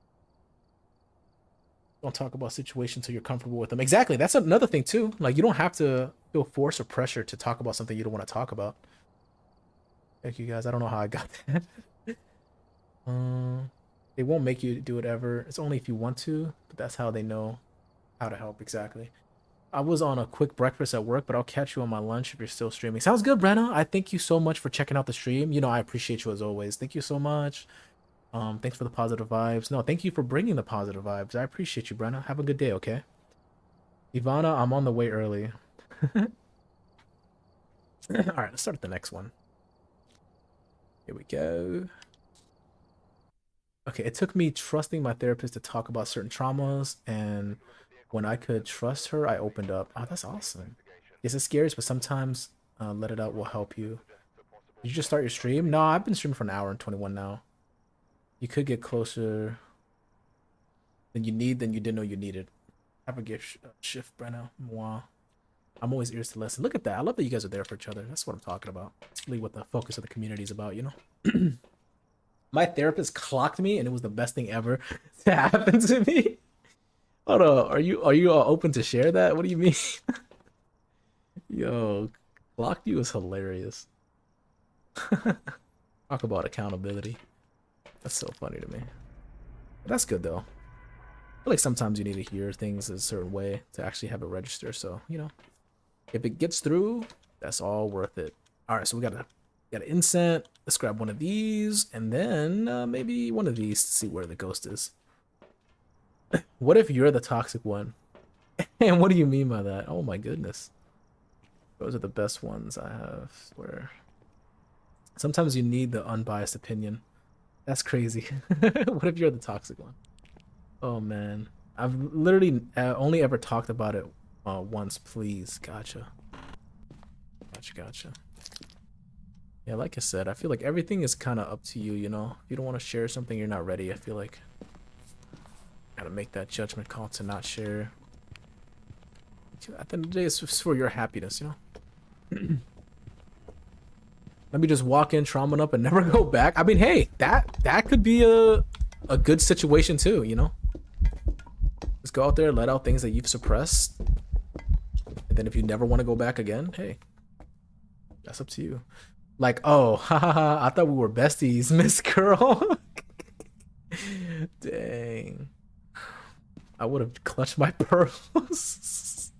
Don't talk about situations until you're comfortable with them. Exactly. That's another thing too. Like you don't have to feel force or pressure to talk about something you don't want to talk about. Thank you guys. I don't know how I got that. They won't make you do it ever. It's only if you want to, but that's how they know how to help. Exactly. I was on a quick breakfast at work, but I'll catch you on my lunch if you're still streaming. Sounds good, Brenna. I thank you so much for checking out the stream. I appreciate you as always. Thank you so much. Thanks for the positive vibes. No, thank you for bringing the positive vibes. I appreciate you, Brenna. Have a good day, okay? Ivana, I'm on the way early. All right, let's start at the next one. Here we go. Okay, it took me trusting my therapist to talk about certain traumas, and when I could trust her, I opened up. Oh, that's awesome. It's scary, but sometimes let it out will help you. Did you just start your stream? No, I've been streaming for an hour and 21 now. You could get closer than you need, than you didn't know you needed. Have a gift shift, Brenna. Moi. I'm always ears to listen. Look at that. I love that you guys are there for each other. That's what I'm talking about. That's really what the focus of the community is about, My therapist clocked me, and it was the best thing ever to happen to me. Hold on. Are you all open to share that? What do you mean? Yo, clocked you is hilarious. Talk about accountability. That's so funny to me. But that's good though. I feel like sometimes you need to hear things a certain way to actually have it register. So, if it gets through, that's all worth it. All right, so we got an incense. Let's grab one of these, and then maybe one of these to see where the ghost is. What if you're the toxic one? And what do you mean by that? Oh my goodness. Those are the best ones I have. Where sometimes you need the unbiased opinion. That's crazy. What if you're the toxic one? Oh man, I've literally only ever talked about it once. Please, gotcha. Yeah, like I said, I feel like everything is kind of up to you. If you don't want to share something, you're not ready. I feel like gotta make that judgment call to not share. At the end of the day, it's for your happiness. Let me just walk in, trauma up, and never go back. I mean, hey, that could be a good situation too, Just go out there, let out things that you've suppressed. And then if you never want to go back again, hey, that's up to you. Like, oh, haha, I thought we were besties, Miss Girl. Dang. I would have clutched my pearls.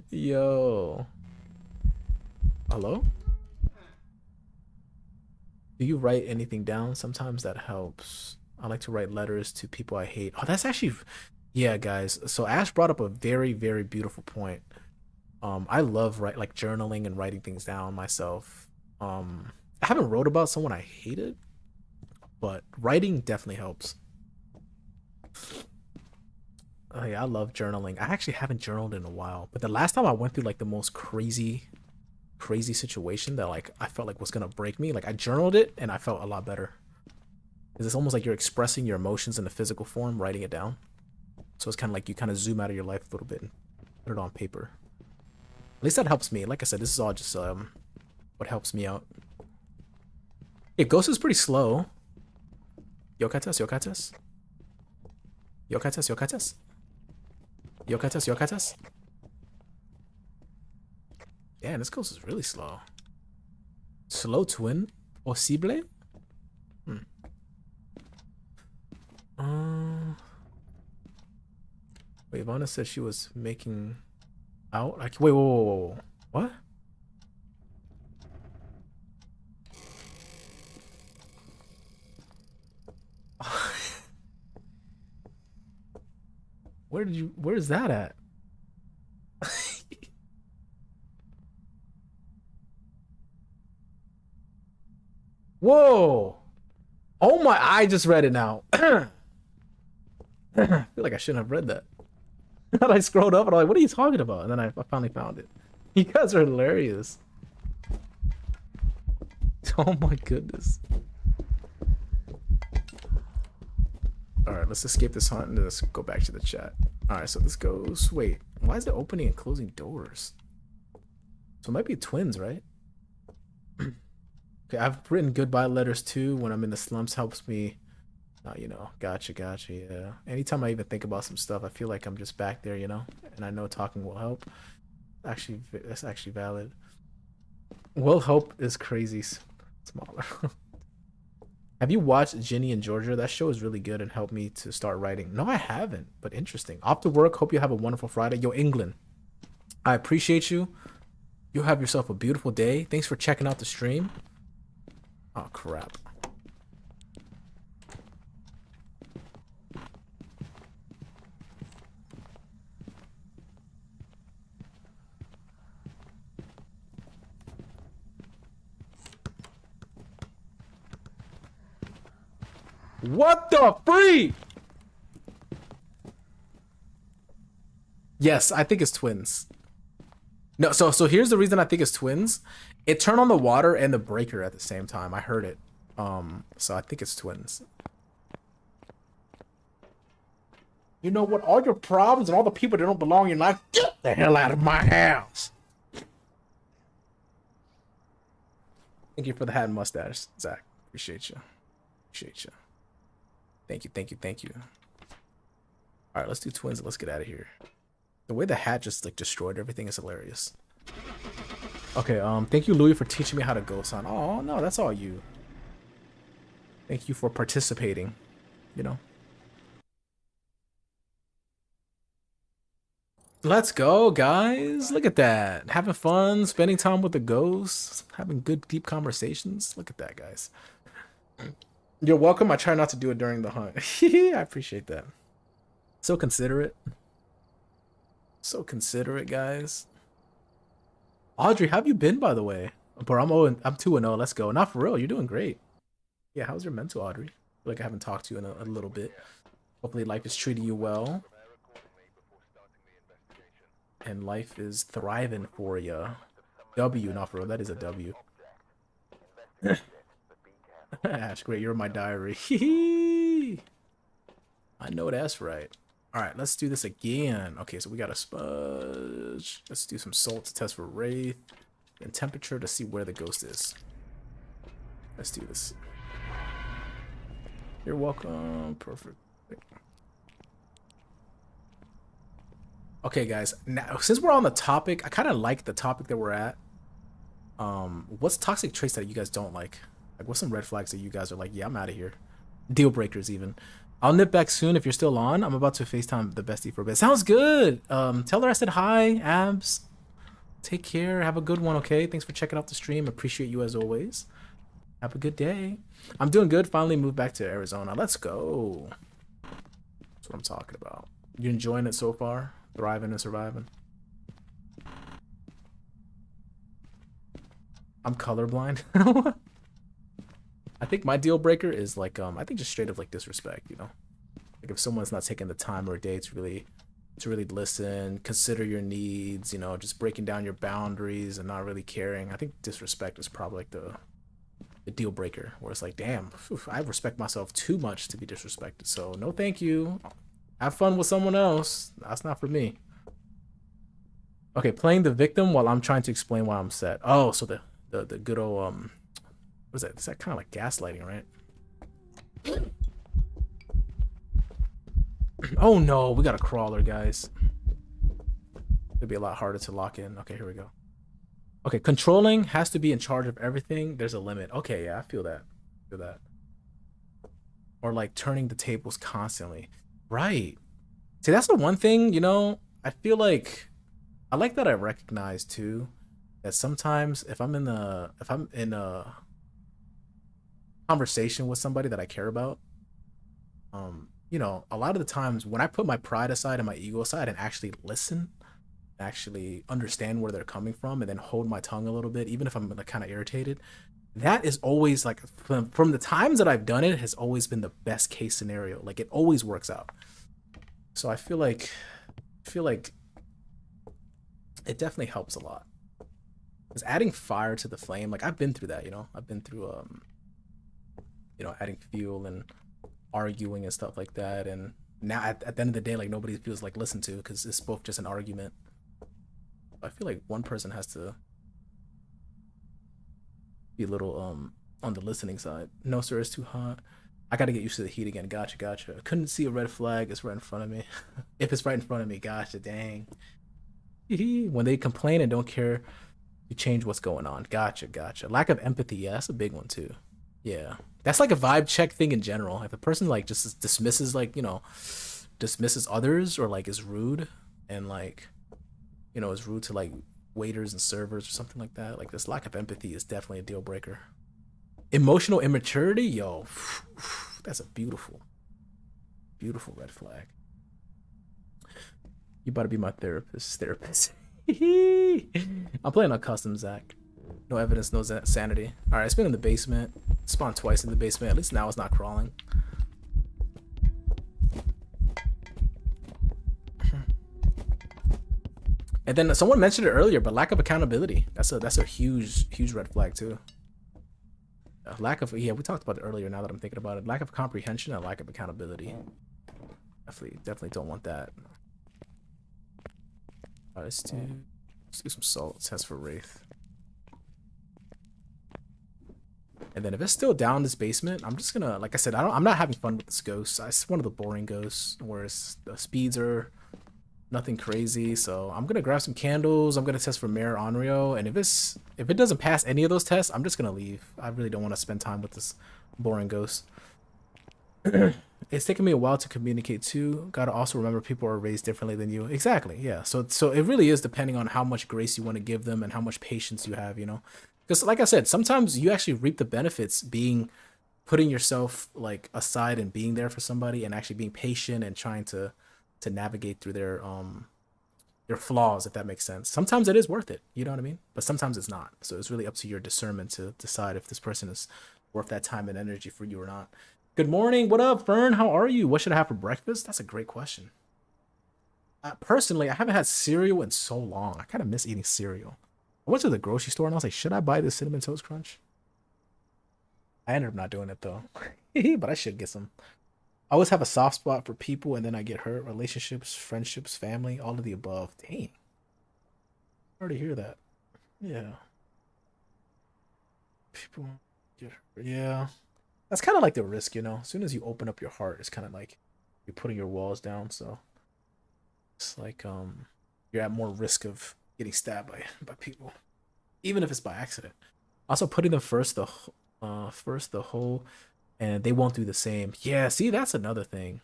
Yo. Hello? Do you write anything down? Sometimes that helps. I like to write letters to people I hate. Oh, that's actually, yeah, guys. So Ash brought up a very, very beautiful point. I love like journaling and writing things down myself. I haven't wrote about someone I hated, but writing definitely helps. Oh yeah, I love journaling. I actually haven't journaled in a while, but the last time I went through like the most crazy situation that like I felt like was gonna break me, like I journaled it and I felt a lot better. Because it's almost like you're expressing your emotions in a physical form, writing it down. So it's kind of like you kind of zoom out of your life a little bit and put it on paper. At least that helps me. Like I said, this is all just what helps me out. Yeah, Ghost is pretty slow. Yokai-test, Yokai-test. Yokai-test, Yokai-test. Yokai-test, Yokai-test. Damn, this ghost is really slow. Slow twin? Possible? Hmm. Wait, Ivana said she was making out? Like, wait, whoa, whoa, whoa, whoa. What? Where's that at? Whoa! Oh my, I just read it now. I feel like I shouldn't have read that. And I scrolled up and I'm like, what are you talking about? And then I finally found it. You guys are hilarious. Oh my goodness. Alright, let's escape this hunt and let's go back to the chat. Alright, so this goes. Wait, why is it opening and closing doors? So it might be twins, right? Okay, I've written goodbye letters too when I'm in the slumps, helps me. You know, gotcha, yeah. Anytime I even think about some stuff, I feel like I'm just back there, you know? And I know talking will help. Actually, that's actually valid. Will help is crazy smaller. Have you watched Ginny and Georgia? That show is really good and helped me to start writing. No, I haven't, but interesting. Off to work. Hope you have a wonderful Friday. Yo, England, I appreciate you. You have yourself a beautiful day. Thanks for checking out the stream. Oh, crap. What the freak? Yes, I think it's twins. No, so here's the reason I think it's twins. It turned on the water and the breaker at the same time. I heard it. So I think it's twins. You know what? All your problems and all the people that don't belong in your life, get the hell out of my house. Thank you for the hat and mustache, Zach. Appreciate you. Appreciate you. Thank you, thank you, thank you. All right, let's do twins and let's get out of here. The way the hat just like destroyed everything is hilarious. Okay, thank you, Louis, for teaching me how to ghost hunt. Oh no, that's all you. Thank you for participating. You know. Let's go, guys. Look at that. Having fun, spending time with the ghosts, having good, deep conversations. Look at that, guys. You're welcome. I try not to do it during the hunt. I appreciate that. So considerate. So considerate, guys. Audrey, how have you been, by the way? Bro, I'm 2-0. Let's go. Not for real. You're doing great. Yeah, how's your mental, Audrey? I feel like I haven't talked to you in a little bit. Hopefully life is treating you well. And life is thriving for you. W, not for real. That is a W. Ash, great. You're in my diary. I know that's right. All right, let's do this again. Okay, so we got a smudge. Let's do some salt to test for wraith and temperature to see where the ghost is. Let's do this. You're welcome. Perfect. Okay, guys. Now, since we're on the topic, I kind of like the topic that we're at. What's toxic traits that you guys don't like? Like, what's some red flags that you guys are like, yeah, I'm out of here? Deal breakers, even. I'll nip back soon if you're still on. I'm about to FaceTime the bestie for a bit. Sounds good. Tell her I said hi, Abs. Take care. Have a good one, okay? Thanks for checking out the stream. Appreciate you as always. Have a good day. I'm doing good. Finally moved back to Arizona. Let's go. That's what I'm talking about. You enjoying it so far? Thriving and surviving? I'm colorblind. I think my deal breaker is like I think just straight up like disrespect, you know. Like if someone's not taking the time or a day to really listen, consider your needs, you know, just breaking down your boundaries and not really caring. I think disrespect is probably like the deal breaker, where it's like, damn, I respect myself too much to be disrespected. So no thank you. Have fun with someone else. That's not for me. Okay, playing the victim while I'm trying to explain why I'm sad. Oh, so the good old what is that? Is that kind of like gaslighting, right? Oh no, we got a crawler, guys. It'd be a lot harder to lock in. Okay, here we go. Okay, controlling has to be in charge of everything. There's a limit. Okay, yeah, I feel that. I feel that. Or like turning the tables constantly. Right. See, that's the one thing, I feel like I like that I recognize too that sometimes if I'm in a conversation with somebody that I care about, a lot of the times when I put my pride aside and my ego aside and actually listen, actually understand where they're coming from, and then hold my tongue a little bit, even if I'm like kind of irritated, that is always like from the times that I've done it has always been the best case scenario. Like it always works out. So I feel like it definitely helps a lot. Because adding fire to the flame, like I've been through that, I've been through adding fuel and arguing and stuff like that. And now at the end of the day, like nobody feels like listened to because it's both just an argument. I feel like one person has to be a little on the listening side. No sir, it's too hot. I gotta get used to the heat again. Gotcha, gotcha. Couldn't see a red flag. It's right in front of me. If it's right in front of me, gotcha. Dang. When they complain and don't care to change what's going on. Gotcha, gotcha. Lack of empathy. Yeah, that's a big one too. Yeah, that's like a vibe check thing in general. If a person like just dismisses dismisses others or like is rude and like is rude to like waiters and servers or something like that, like this lack of empathy is definitely a deal breaker. Emotional immaturity, yo, that's a beautiful, beautiful red flag. You about to be my therapist. I'm playing on custom, Zach. No evidence, no sanity. All right, it's been in the basement. Spawned twice in the basement. At least now it's not crawling. And then someone mentioned it earlier, but lack of accountability. That's a huge red flag too. Lack of, yeah, we talked about it earlier. Now that I'm thinking about it, lack of comprehension and lack of accountability. Definitely don't want that. All right, let's do some salt. Test for Wraith. And then if it's still down this basement, I'm just gonna, like I said, I'm not having fun with this ghost. It's one of the boring ghosts, whereas the speeds are nothing crazy. So I'm gonna grab some candles. I'm gonna test for Mare Onryo, and if it doesn't pass any of those tests, I'm just gonna leave. I really don't want to spend time with this boring ghost. It's taken me a while to communicate too. Gotta also remember people are raised differently than you. Exactly, yeah. So it really is depending on how much grace you want to give them and how much patience you have, Because like I said, sometimes you actually reap the benefits putting yourself like aside and being there for somebody and actually being patient and trying to navigate through their flaws, if that makes sense. Sometimes it is worth it, you know what I mean? But sometimes it's not. So it's really up to your discernment to decide if this person is worth that time and energy for you or not. Good morning. What up, Fern? How are you? What should I have for breakfast? That's a great question. Personally, I haven't had cereal in so long. I kind of miss eating cereal. I went to the grocery store and I was like, should I buy this Cinnamon Toast Crunch? I ended up not doing it though. But I should get some. I always have a soft spot for people and then I get hurt. Relationships, friendships, family, all of the above. Dang. Hard to hear that. Yeah. People get hurt. Yeah. That's kind of like the risk, As soon as you open up your heart, it's kind of like you're putting your walls down. So it's like you're at more risk of getting stabbed by people, even if it's by accident. Also, putting them first, the whole, and they won't do the same. Yeah, see, that's another thing.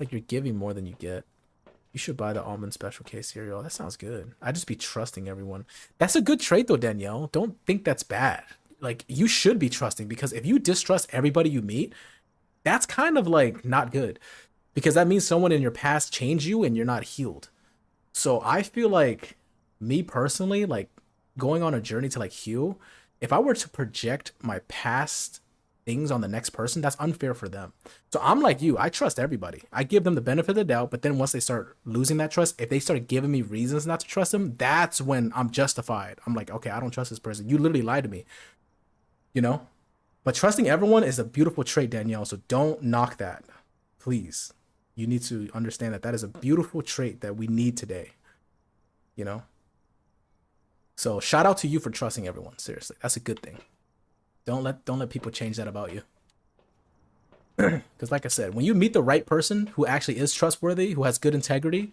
Like you're giving more than you get. You should buy the almond special K cereal. That sounds good. I just be trusting everyone. That's a good trait though, Danielle. Don't think that's bad. Like you should be trusting because if you distrust everybody you meet, that's kind of like not good because that means someone in your past changed you and you're not healed. So I feel like me personally, like going on a journey to like heal, if I were to project my past things on the next person, that's unfair for them. So I'm like you, I trust everybody. I give them the benefit of the doubt, but then once they start losing that trust, if they start giving me reasons not to trust them, that's when I'm justified. I'm like, okay, I don't trust this person. You literally lied to me. But trusting everyone is a beautiful trait, Danielle. So don't knock that, please. You need to understand that is a beautiful trait that we need today. So shout out to you for trusting everyone. Seriously, that's a good thing. Don't let people change that about you. Because like I said, when you meet the right person who actually is trustworthy, who has good integrity,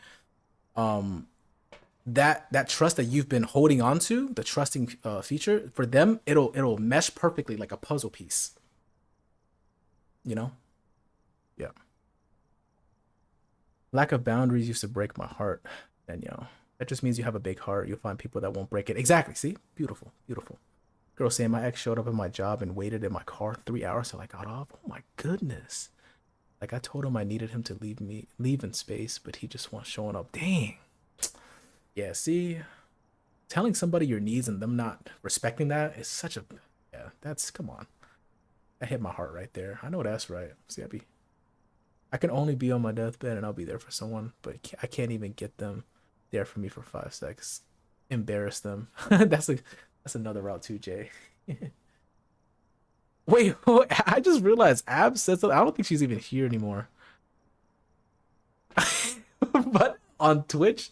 that trust that you've been holding on to, the trusting feature, for them, it'll mesh perfectly like a puzzle piece. You know? Yeah. Lack of boundaries used to break my heart. And that just means you have a big heart. You'll find people that won't break it. Exactly. See? Beautiful. Beautiful. Girl saying my ex showed up at my job and waited in my car 3 hours till I got off. Oh my goodness. Like I told him I needed him to leave in space, but he just wants showing up. Dang. Yeah, see, telling somebody your needs and them not respecting that is such a, yeah, that's, come on. That hit my heart right there. I know that's right. See, I can only be on my deathbed and I'll be there for someone, but I can't even get them there for me for 5 seconds. Embarrass them. That's another route too, Jay. Wait, I just realized Ab said something. I don't think she's even here anymore. But on Twitch,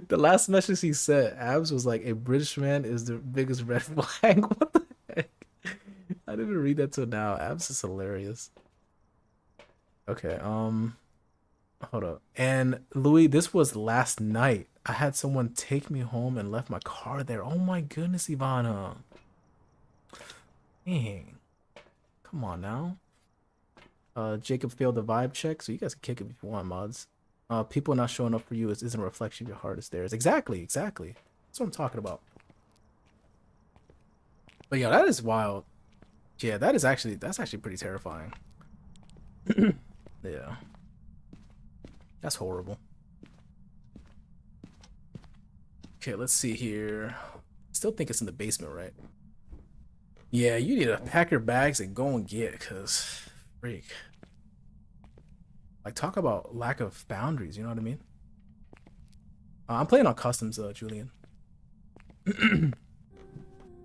the last message he sent, Abs was like, "A British man is the biggest red flag." What the heck? I didn't even read that till now. Abs is hilarious. Okay, hold up. And Louis, this was last night. I had someone take me home and left my car there. Oh my goodness, Ivana. Dang. Come on now. Jacob failed the vibe check, so you guys can kick him if you want, mods. People not showing up for you isn't a reflection of your heart, it's theirs. Exactly, exactly. That's what I'm talking about. But yeah, that is wild. Yeah, that's actually pretty terrifying. Yeah. That's horrible. Okay, let's see here. Still think it's in the basement, right? Yeah, you need to pack your bags and go and get it, cause freak. Like, talk about lack of boundaries, you know what I mean? I'm playing on customs, Julian.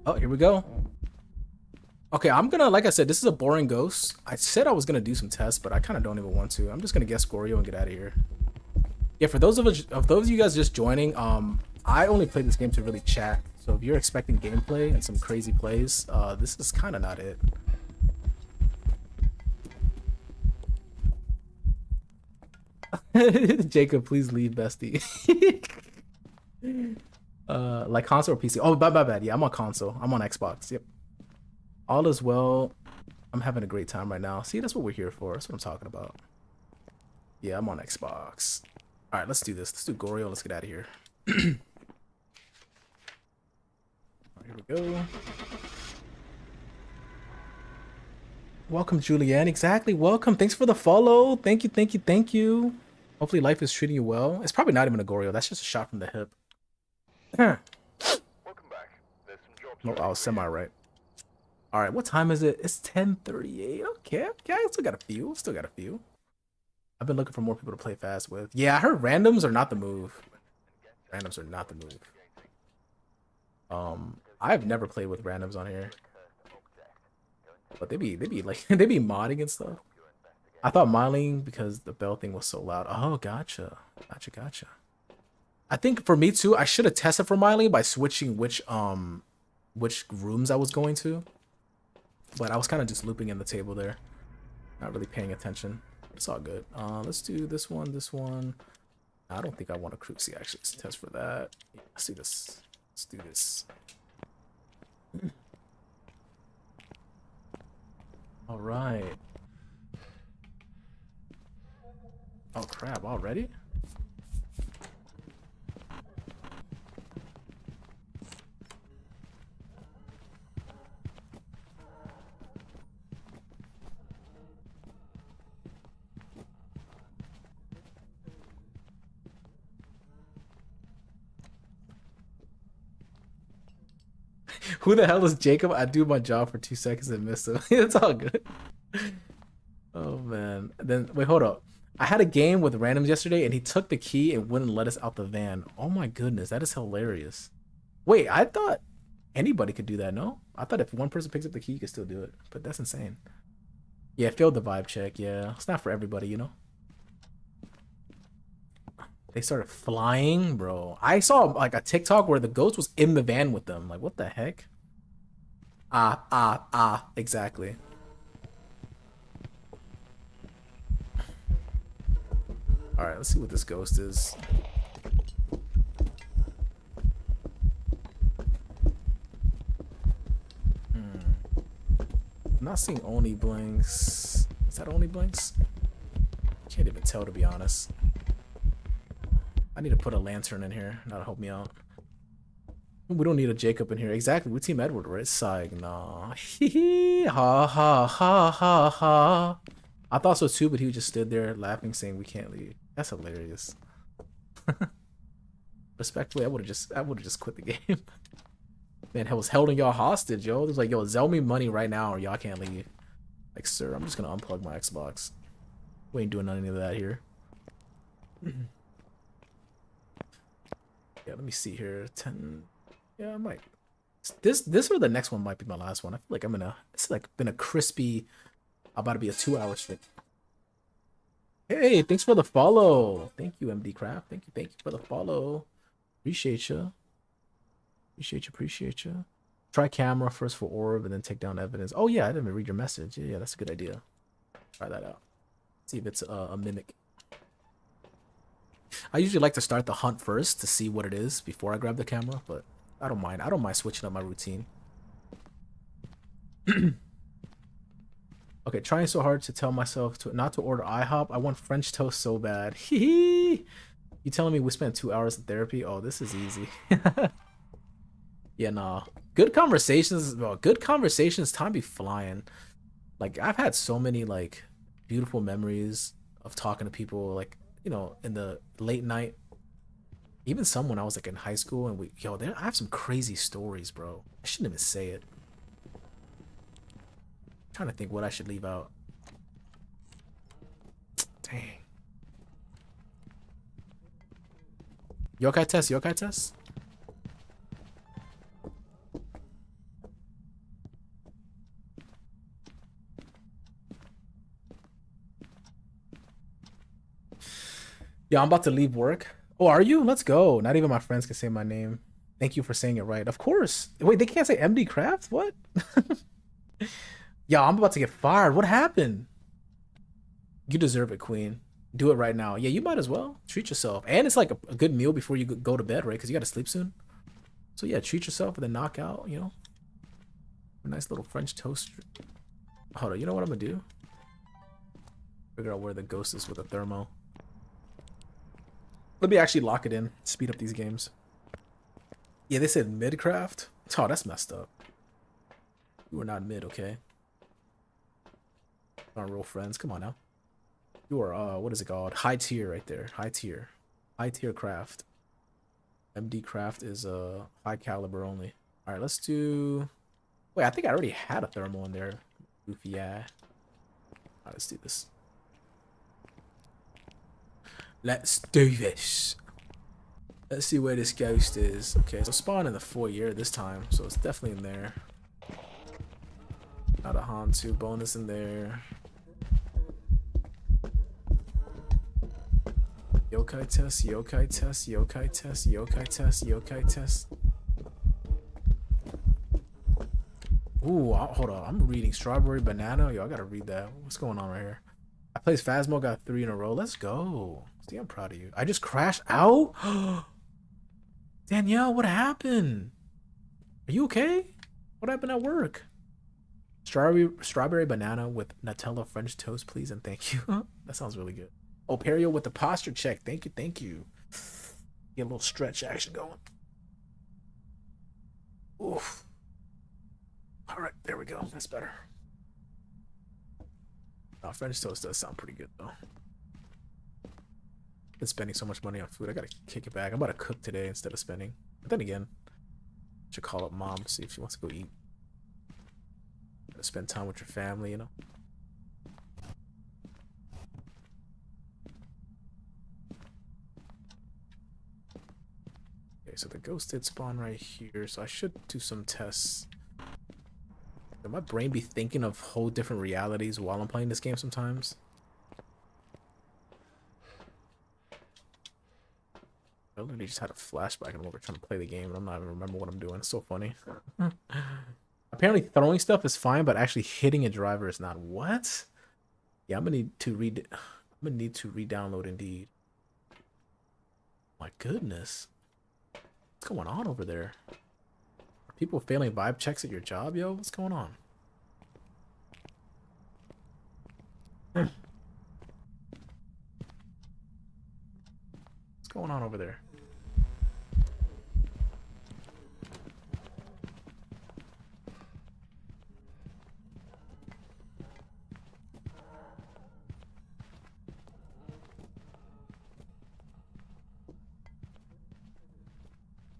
Oh, here we go. Okay, I'm gonna, like I said, this is a boring ghost. I said I was gonna do some tests, but I kind of don't even want to. I'm just gonna guess Scorio and get out of here. Yeah, for those of you guys just joining, I only play this game to really chat. So if you're expecting gameplay and some crazy plays, this is kind of not it. Jacob, please leave, bestie. Like console or PC? Oh, bad. Yeah, I'm on console. I'm on Xbox. Yep. All is well. I'm having a great time right now. See, that's what we're here for. That's what I'm talking about. Yeah, I'm on Xbox. All right, let's do this. Let's do Gorio. Let's get out of here. Here we go. Welcome, Julianne. Exactly. Welcome. Thanks for the follow. Thank you. Hopefully life is treating you well. It's probably not even a Gorio. That's just a shot from the hip. Welcome back. Oh, I was semi-right. All right, what time is it? It's 10:38. Okay, I still got a few. I've been looking for more people to play fast with. Yeah, I heard randoms are not the move. Randoms are not the move. I've never played with randoms on here. But they be like they be modding and stuff. I thought modding because the bell thing was so loud. Oh, gotcha. I think for me too, I should have tested for modding by switching which rooms I was going to. But I was kind of just looping in the table there. Not really paying attention. It's all good. Let's do this one. I don't think I want a crucie actually. Let's test for that. Let's do this. All right. Oh crap, already? Who the hell is Jacob? I do my job for 2 seconds and miss him. It's all good. Oh man. Then wait, hold up. I had a game with randoms yesterday and he took the key and wouldn't let us out the van. Oh my goodness, that is hilarious. Wait, I thought anybody could do that, no? I thought if one person picks up the key, you could still do it. But that's insane. Yeah, failed the vibe check, yeah. It's not for everybody, you know? They started flying, bro. I saw like a TikTok where the ghost was in the van with them. Like, what the heck? Exactly. All right, let's see what this ghost is. not seeing only blinks. Is that only blinks? Can't even tell, to be honest. I need to put a lantern in here. That'll help me out. We don't need a Jacob in here. Exactly. We team Edward, right? Psych. Nah. Ha ha ha ha ha. I thought so too, but he just stood there laughing, saying we can't leave. That's hilarious. Respectfully, I would have just quit the game. Man, I was holding y'all hostage, yo. It was like, yo, sell me money right now or y'all can't leave. Like, sir, I'm just gonna unplug my Xbox. We ain't doing none of that here. Yeah, let me see here. 10. Yeah, I might. This or the next one might be my last one. I feel like it's like been a crispy, about to be a 2-hour stream. Hey, thanks for the follow. Thank you, MD Craft. Thank you for the follow. Appreciate you. Appreciate you. Try camera first for orb and then take down evidence. Oh yeah, I didn't even read your message. Yeah, that's a good idea. Try that out. See if it's a mimic. I usually like to start the hunt first to see what it is before I grab the camera, but I don't mind. I don't mind switching up my routine. Okay, trying so hard to tell myself not to order IHOP. I want French toast so bad. Hee. You telling me we spent 2 hours in therapy? Oh, this is easy. Yeah, nah. Good conversations. Well, good conversations. Time be flying. Like, I've had so many like beautiful memories of talking to people. Like, you know, in the late night. Even some when I was like in high school, and I have some crazy stories, bro. I shouldn't even say it. I'm trying to think what I should leave out. Dang. Yokai test. Yeah, I'm about to leave work. Oh, are you? Let's go. Not even my friends can say my name. Thank you for saying it right. Of course. Wait, they can't say MD Craft? What? Yeah, I'm about to get fired. What happened? You deserve it, Queen. Do it right now. Yeah, you might as well. Treat yourself. And it's like a good meal before you go to bed, right? Because you got to sleep soon. So yeah, treat yourself and then knock out, you know? A nice little French toast. Hold on, you know what I'm going to do? Figure out where the ghost is with a thermo. Let me actually lock it in. Speed up these games. Yeah, they said mid-craft. Oh, that's messed up. You are not mid, okay? Aren't real friends. Come on now. You are, what is it called? High tier right there. High tier. High tier craft. MD craft is high caliber only. Alright, let's do... Wait, I think I already had a thermal in there. Goofy, yeah. Alright, let's do this. Let's do this. Let's see where this ghost is. Okay, so spawn in the foyer this time, so it's definitely in there. Not a Hantu bonus in there. Yokai test, yokai test, yokai test, yokai test, yokai test. Ooh, hold on. I'm reading strawberry banana. Yo, I gotta read that. What's going on right here? I played Phasmo, got 3 in a row. Let's go. See, I'm proud of you. I just crashed out? Danielle, what happened? Are you okay? What happened at work? Strawberry banana with Nutella French toast, please, and thank you. That sounds really good. Oh, Perio with the posture check. Thank you, thank you. Get a little stretch action going. Oof. All right, there we go. That's better. Oh, French toast does sound pretty good, though. Been spending so much money on food. I gotta kick it back. I'm about to cook today instead of spending. But then again, I should call up mom, see if she wants to go eat. Gotta spend time with your family, you know? Okay, so the ghost did spawn right here, so I should do some tests. Does my brain be thinking of whole different realities while I'm playing this game sometimes? I literally just had a flashback and we're trying to play the game and I'm not even remember what I'm doing. It's so funny. Apparently throwing stuff is fine, but actually hitting a driver is not. What? Yeah, I'm gonna need to re-download Indeed. My goodness. What's going on over there? Are people failing vibe checks at your job, yo? What's going on? What's going on over there?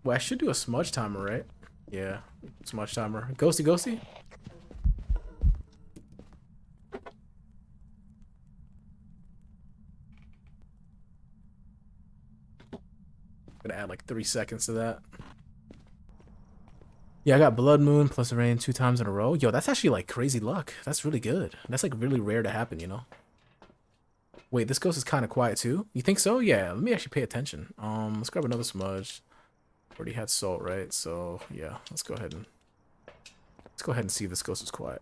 Well, I should do a smudge timer, right? Yeah, smudge timer. Ghosty, ghosty. Gonna add like 3 seconds to that. Yeah, I got Blood Moon plus Rain 2 times in a row. Yo, that's actually like crazy luck. That's really good. That's like really rare to happen, you know? Wait, this ghost is kind of quiet too? You think so? Yeah, let me actually pay attention. Let's grab another smudge. Already had salt, right? So yeah, let's go ahead and see if this ghost is quiet.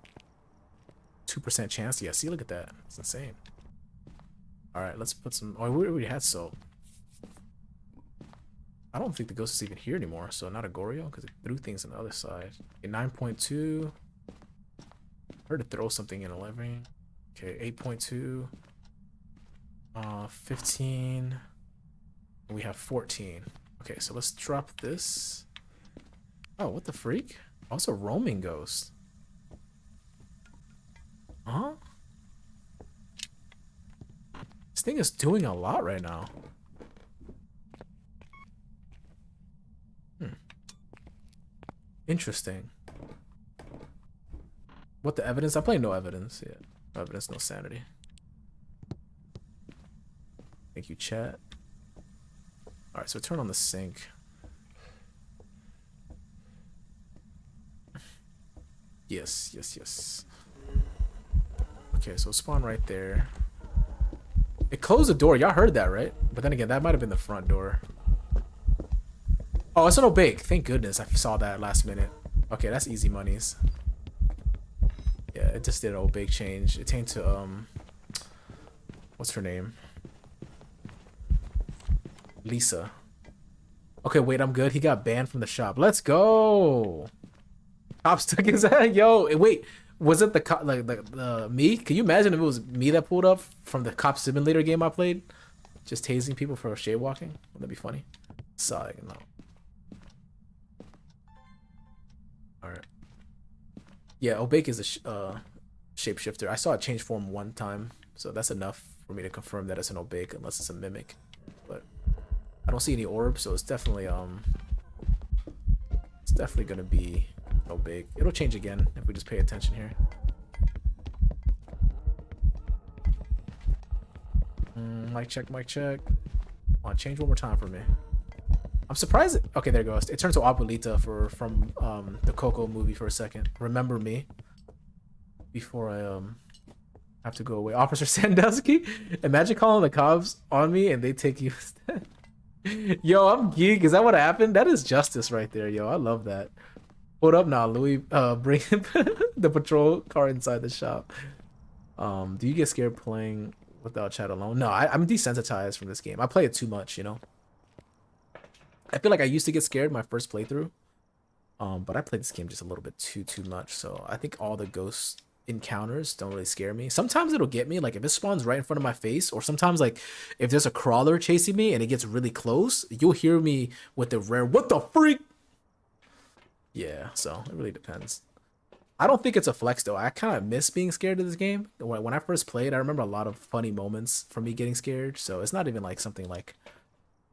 2% chance. Yeah, see, look at that. It's insane. All right, let's put some. Oh, we already had salt. I don't think the ghost is even here anymore. So not a Goryo because it threw things on the other side. Okay, 9.2. Heard to throw something in 11. Okay, 8.2. 15. And we have 14. Okay, so let's drop this. Oh, what the freak? Also roaming ghost. Huh? This thing is doing a lot right now. Interesting. What the evidence? I'm playing no evidence. Yeah. No evidence, no sanity. Thank you, chat. Alright, so turn on the sink. Yes, yes, yes. Okay, so spawn right there. It closed the door. Y'all heard that, right? But then again, that might have been the front door. Oh, it's an Obake. Thank goodness I saw that last minute. Okay, that's easy monies. Yeah, it just did an Obake change. It changed to, what's her name? Lisa. Okay, wait, I'm good. He got banned from the shop. Let's go. Cops took his head. Yo, wait. Was it the cop, like me? Can you imagine if it was me that pulled up from the cop simulator game I played? Just tasing people for shade walking? Wouldn't that be funny? Sorry, no. Alright. Yeah, Obake is a shapeshifter. I saw it change form one time, so that's enough for me to confirm that it's an Obake unless it's a mimic. But I don't see any orbs, so it's definitely gonna be Obake. It'll change again if we just pay attention here. Mic check, mic check. Come on, change one more time for me. I'm surprised. Okay, there it goes. It turns to Abuelita from the Coco movie for a second. Remember me. Before I have to go away. Officer Sandusky. Imagine calling the cops on me and they take you instead. Yo, I'm geek. Is that what happened? That is justice right there, yo. I love that. Hold up now, Louis. Bring the patrol car inside the shop. Do you get scared playing without chat alone? No, I'm desensitized from this game. I play it too much, you know. I feel like I used to get scared my first playthrough, but I played this game just a little bit too much. So I think all the ghost encounters don't really scare me. Sometimes it'll get me, like if it spawns right in front of my face, or sometimes like if there's a crawler chasing me and it gets really close, you'll hear me with the rare "what the freak." Yeah, so it really depends. I don't think it's a flex though. I kind of miss being scared of this game. When I first played, I remember a lot of funny moments from me getting scared. So it's not even like something like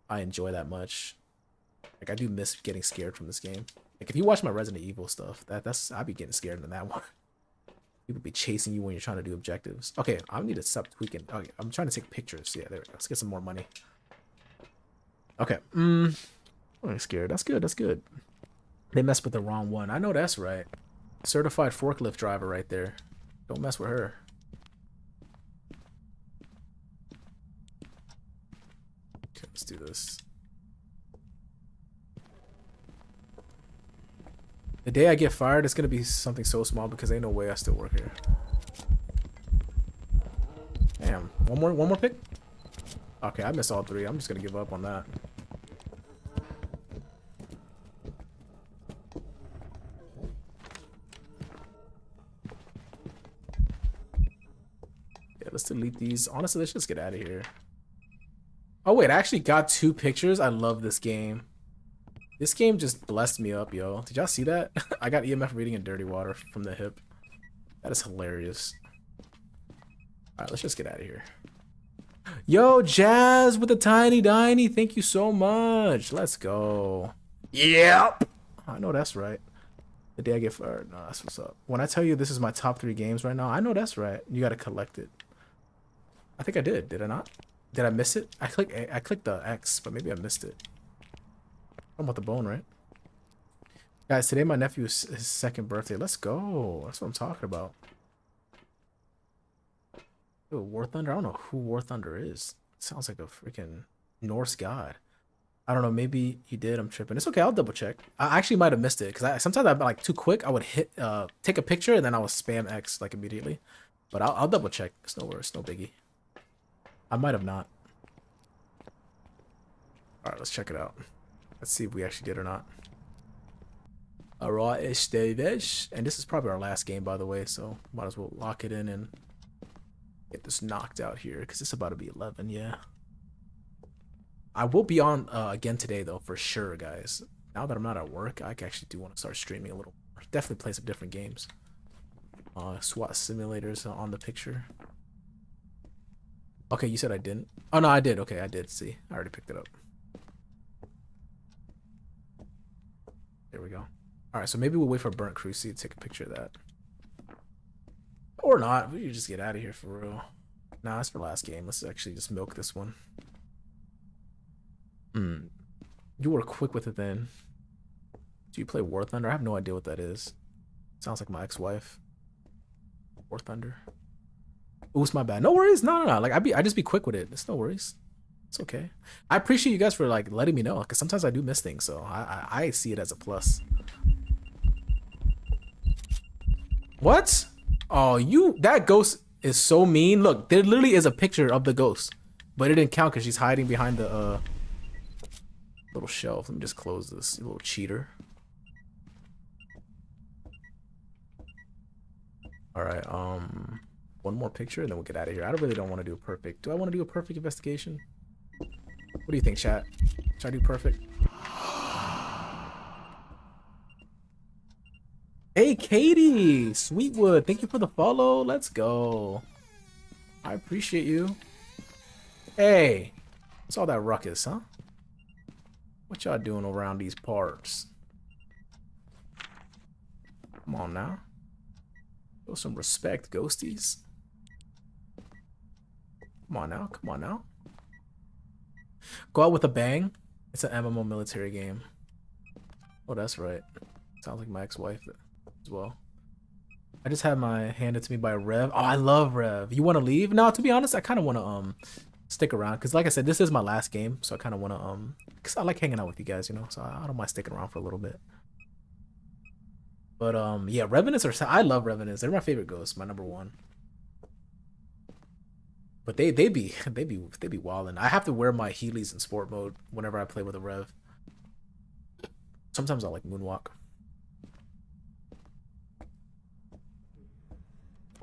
I enjoy that much. Like I do miss getting scared from this game. Like if you watch my Resident Evil stuff, I'd be getting scared in that one. People be chasing you when you're trying to do objectives. Okay, I need to stop tweaking. Okay, I'm trying to take pictures. Yeah, there we go. Let's get some more money. Okay. I'm scared. That's good. That's good. They messed with the wrong one. I know that's right. Certified forklift driver right there. Don't mess with her. Okay, let's do this. The day I get fired, it's gonna be something so small because ain't no way I still work here. Damn. One more pick? Okay, I missed all three. I'm just gonna give up on that. Yeah, let's delete these. Honestly, let's just get out of here. Oh wait, I actually got 2 pictures. I love this game. This game just blessed me up, yo. Did y'all see that? I got EMF reading in dirty water from the hip. That is hilarious. Alright, let's just get out of here. Yo, Jazz with the tiny diny. Thank you so much. Let's go. Yep. I know that's right. The day I get fired. No, that's what's up. When I tell you this is my top 3 games right now, I know that's right. You gotta collect it. I think I did. Did I not? Did I miss it? I clicked the X, but maybe I missed it. I'm about the bone, right? Guys, today my nephew's his 2nd birthday. Let's go. That's what I'm talking about. Ooh, War Thunder? I don't know who War Thunder is. It sounds like a freaking Norse god. I don't know. Maybe he did. I'm tripping. It's okay. I'll double check. I actually might have missed it because sometimes I'm like too quick. I would hit take a picture and then I would spam X like immediately. But I'll double check. It's no worries. No biggie. I might have not. All right, let's check it out. Let's see if we actually did or not. Alright, Esteves. And this is probably our last game, by the way, so might as well lock it in and get this knocked out here, because it's about to be 11, yeah. I will be on again today, though, for sure, guys. Now that I'm not at work, I actually do want to start streaming a little more. Definitely play some different games. SWAT simulators on the picture. Okay, you said I didn't? Oh, no, I did. Okay, I did. See, I already picked it up. There we go. Alright, so maybe we'll wait for Burnt Cruci to take a picture of that. Or not. We can just get out of here for real. Nah, that's for last game. Let's actually just milk this one. You were quick with it then. Do you play War Thunder? I have no idea what that is. Sounds like my ex-wife. War Thunder. Ooh, it's my bad. No worries. No. Like I just be quick with it. It's no worries. It's okay. I appreciate you guys for like letting me know, because sometimes I do miss things, so I see it as a plus. What? Oh, that ghost is so mean. Look, there literally is a picture of the ghost, but it didn't count because she's hiding behind the little shelf. Let me just close this, you little cheater. All right, one more picture and then we'll get out of here. I really don't want to do a perfect. Do I want to do a perfect investigation? What do you think, chat? Should I do perfect? Hey, Katie! Sweetwood, thank you for the follow. Let's go. I appreciate you. Hey! What's all that ruckus, huh? What y'all doing around these parts? Come on now. Show some respect, ghosties. Come on now, come on now. Go out with a bang. It's an MMO military game. Oh, that's right. Sounds like my ex-wife as well. I just had my handed to me by Rev. Oh, I love Rev. You want to leave? No, to be honest, I kind of want to stick around because, like I said, this is my last game, so I kind of want to because I like hanging out with you guys, you know. So I don't mind sticking around for a little bit. But yeah, Revenants are. I love Revenants. They're my favorite ghosts. My #1. But they be wildin'. I have to wear my Heelys in sport mode whenever I play with a Rev. Sometimes I like moonwalk.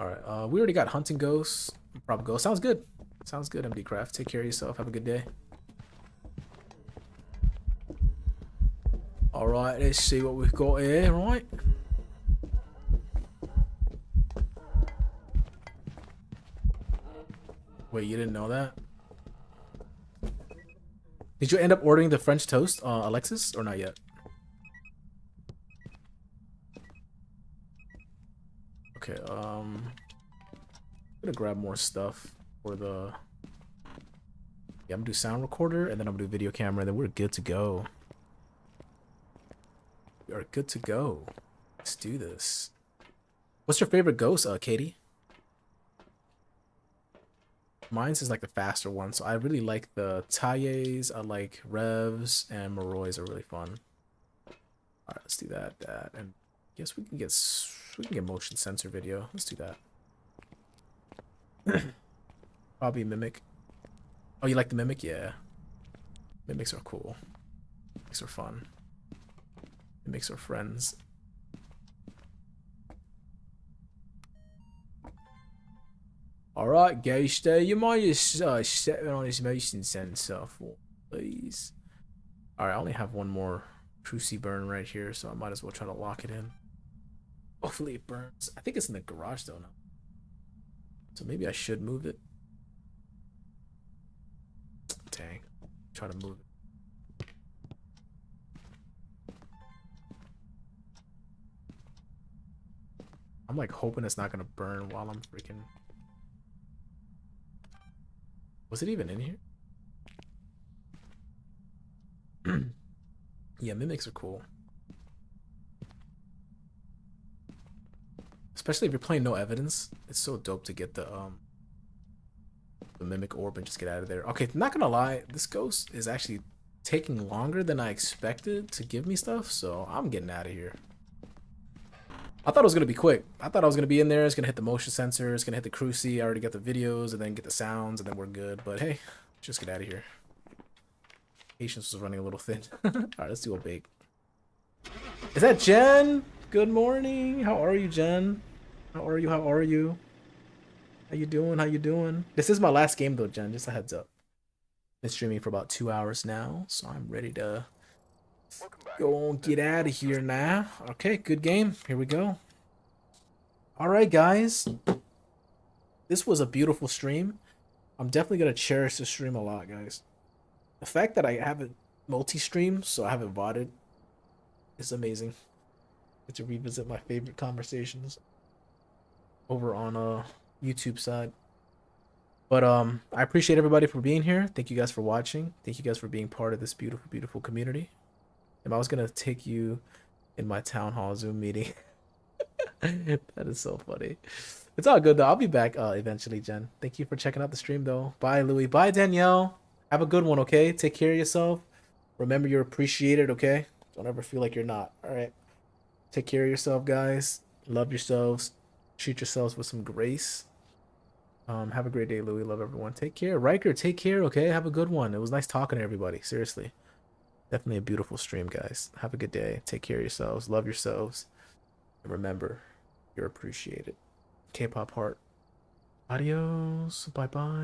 All right, we already got hunting ghosts, prop ghost. Sounds good. Sounds good, MD Craft. Take care of yourself. Have a good day. All right, let's see what we've got here. Right. Wait, you didn't know that? Did you end up ordering the French toast, Alexis, or not yet? Okay, I'm gonna grab more stuff for the. Yeah, I'm gonna do sound recorder, and then I'm gonna do video camera, and then we're good to go. We are good to go. Let's do this. What's your favorite ghost, Katie? Mine's is like the faster one, so I really like the Tailles, I like Revs, and Morois are really fun. Alright, let's do that, and I guess we can get motion sensor video. Let's do that. Probably Mimic. Oh, you like the Mimic? Yeah. Mimics are cool. Mimics are fun. Mimics are friends. Alright, Ghoster, you mind just stepping on his motion sensor for please? Alright, I only have one more Cruci burn right here, so I might as well try to lock it in. Hopefully it burns. I think it's in the garage though now. So maybe I should move it. Dang. Try to move it. I'm like hoping it's not gonna burn while I'm freaking. Was it even in here? Yeah, mimics are cool. Especially if you're playing no evidence. It's so dope to get the mimic orb and just get out of there. Okay, not gonna lie, this ghost is actually taking longer than I expected to give me stuff, so I'm getting out of here. I thought it was gonna be quick. I thought I was gonna be in there, it's gonna hit the motion sensor, it's gonna hit the Cruci, I already got the videos, and then get the sounds, and then we're good. But hey, just get out of here. Patience was running a little thin. Alright, let's do a bake. Is that Jen? Good morning. How are you, Jen? How are you? How are you? How you doing? How you doing? This is my last game though, Jen. Just a heads up. Been streaming for about 2 hours now, so I'm ready to go and get out of here now. Okay, good game. Here we go. Alright, guys. This was a beautiful stream. I'm definitely gonna cherish this stream a lot, guys. The fact that I haven't multi-streamed, so I haven't VODed, is amazing. Get to revisit my favorite conversations over on YouTube side. But I appreciate everybody for being here. Thank you guys for watching. Thank you guys for being part of this beautiful, beautiful community. If I was gonna take you in my town hall Zoom meeting. That is so funny. It's all good though. I'll be back eventually, Jen. Thank you for checking out the stream though. Bye, Louie. Bye, Danielle. Have a good one, okay? Take care of yourself. Remember you're appreciated, okay? Don't ever feel like you're not. All right. Take care of yourself, guys. Love yourselves. Treat yourselves with some grace. Have a great day, Louie. Love everyone. Take care. Riker, take care, okay? Have a good one. It was nice talking to everybody. Seriously. Definitely a beautiful stream, guys. Have a good day. Take care of yourselves. Love yourselves. And remember, you're appreciated. K-pop heart. Adios. Bye-bye.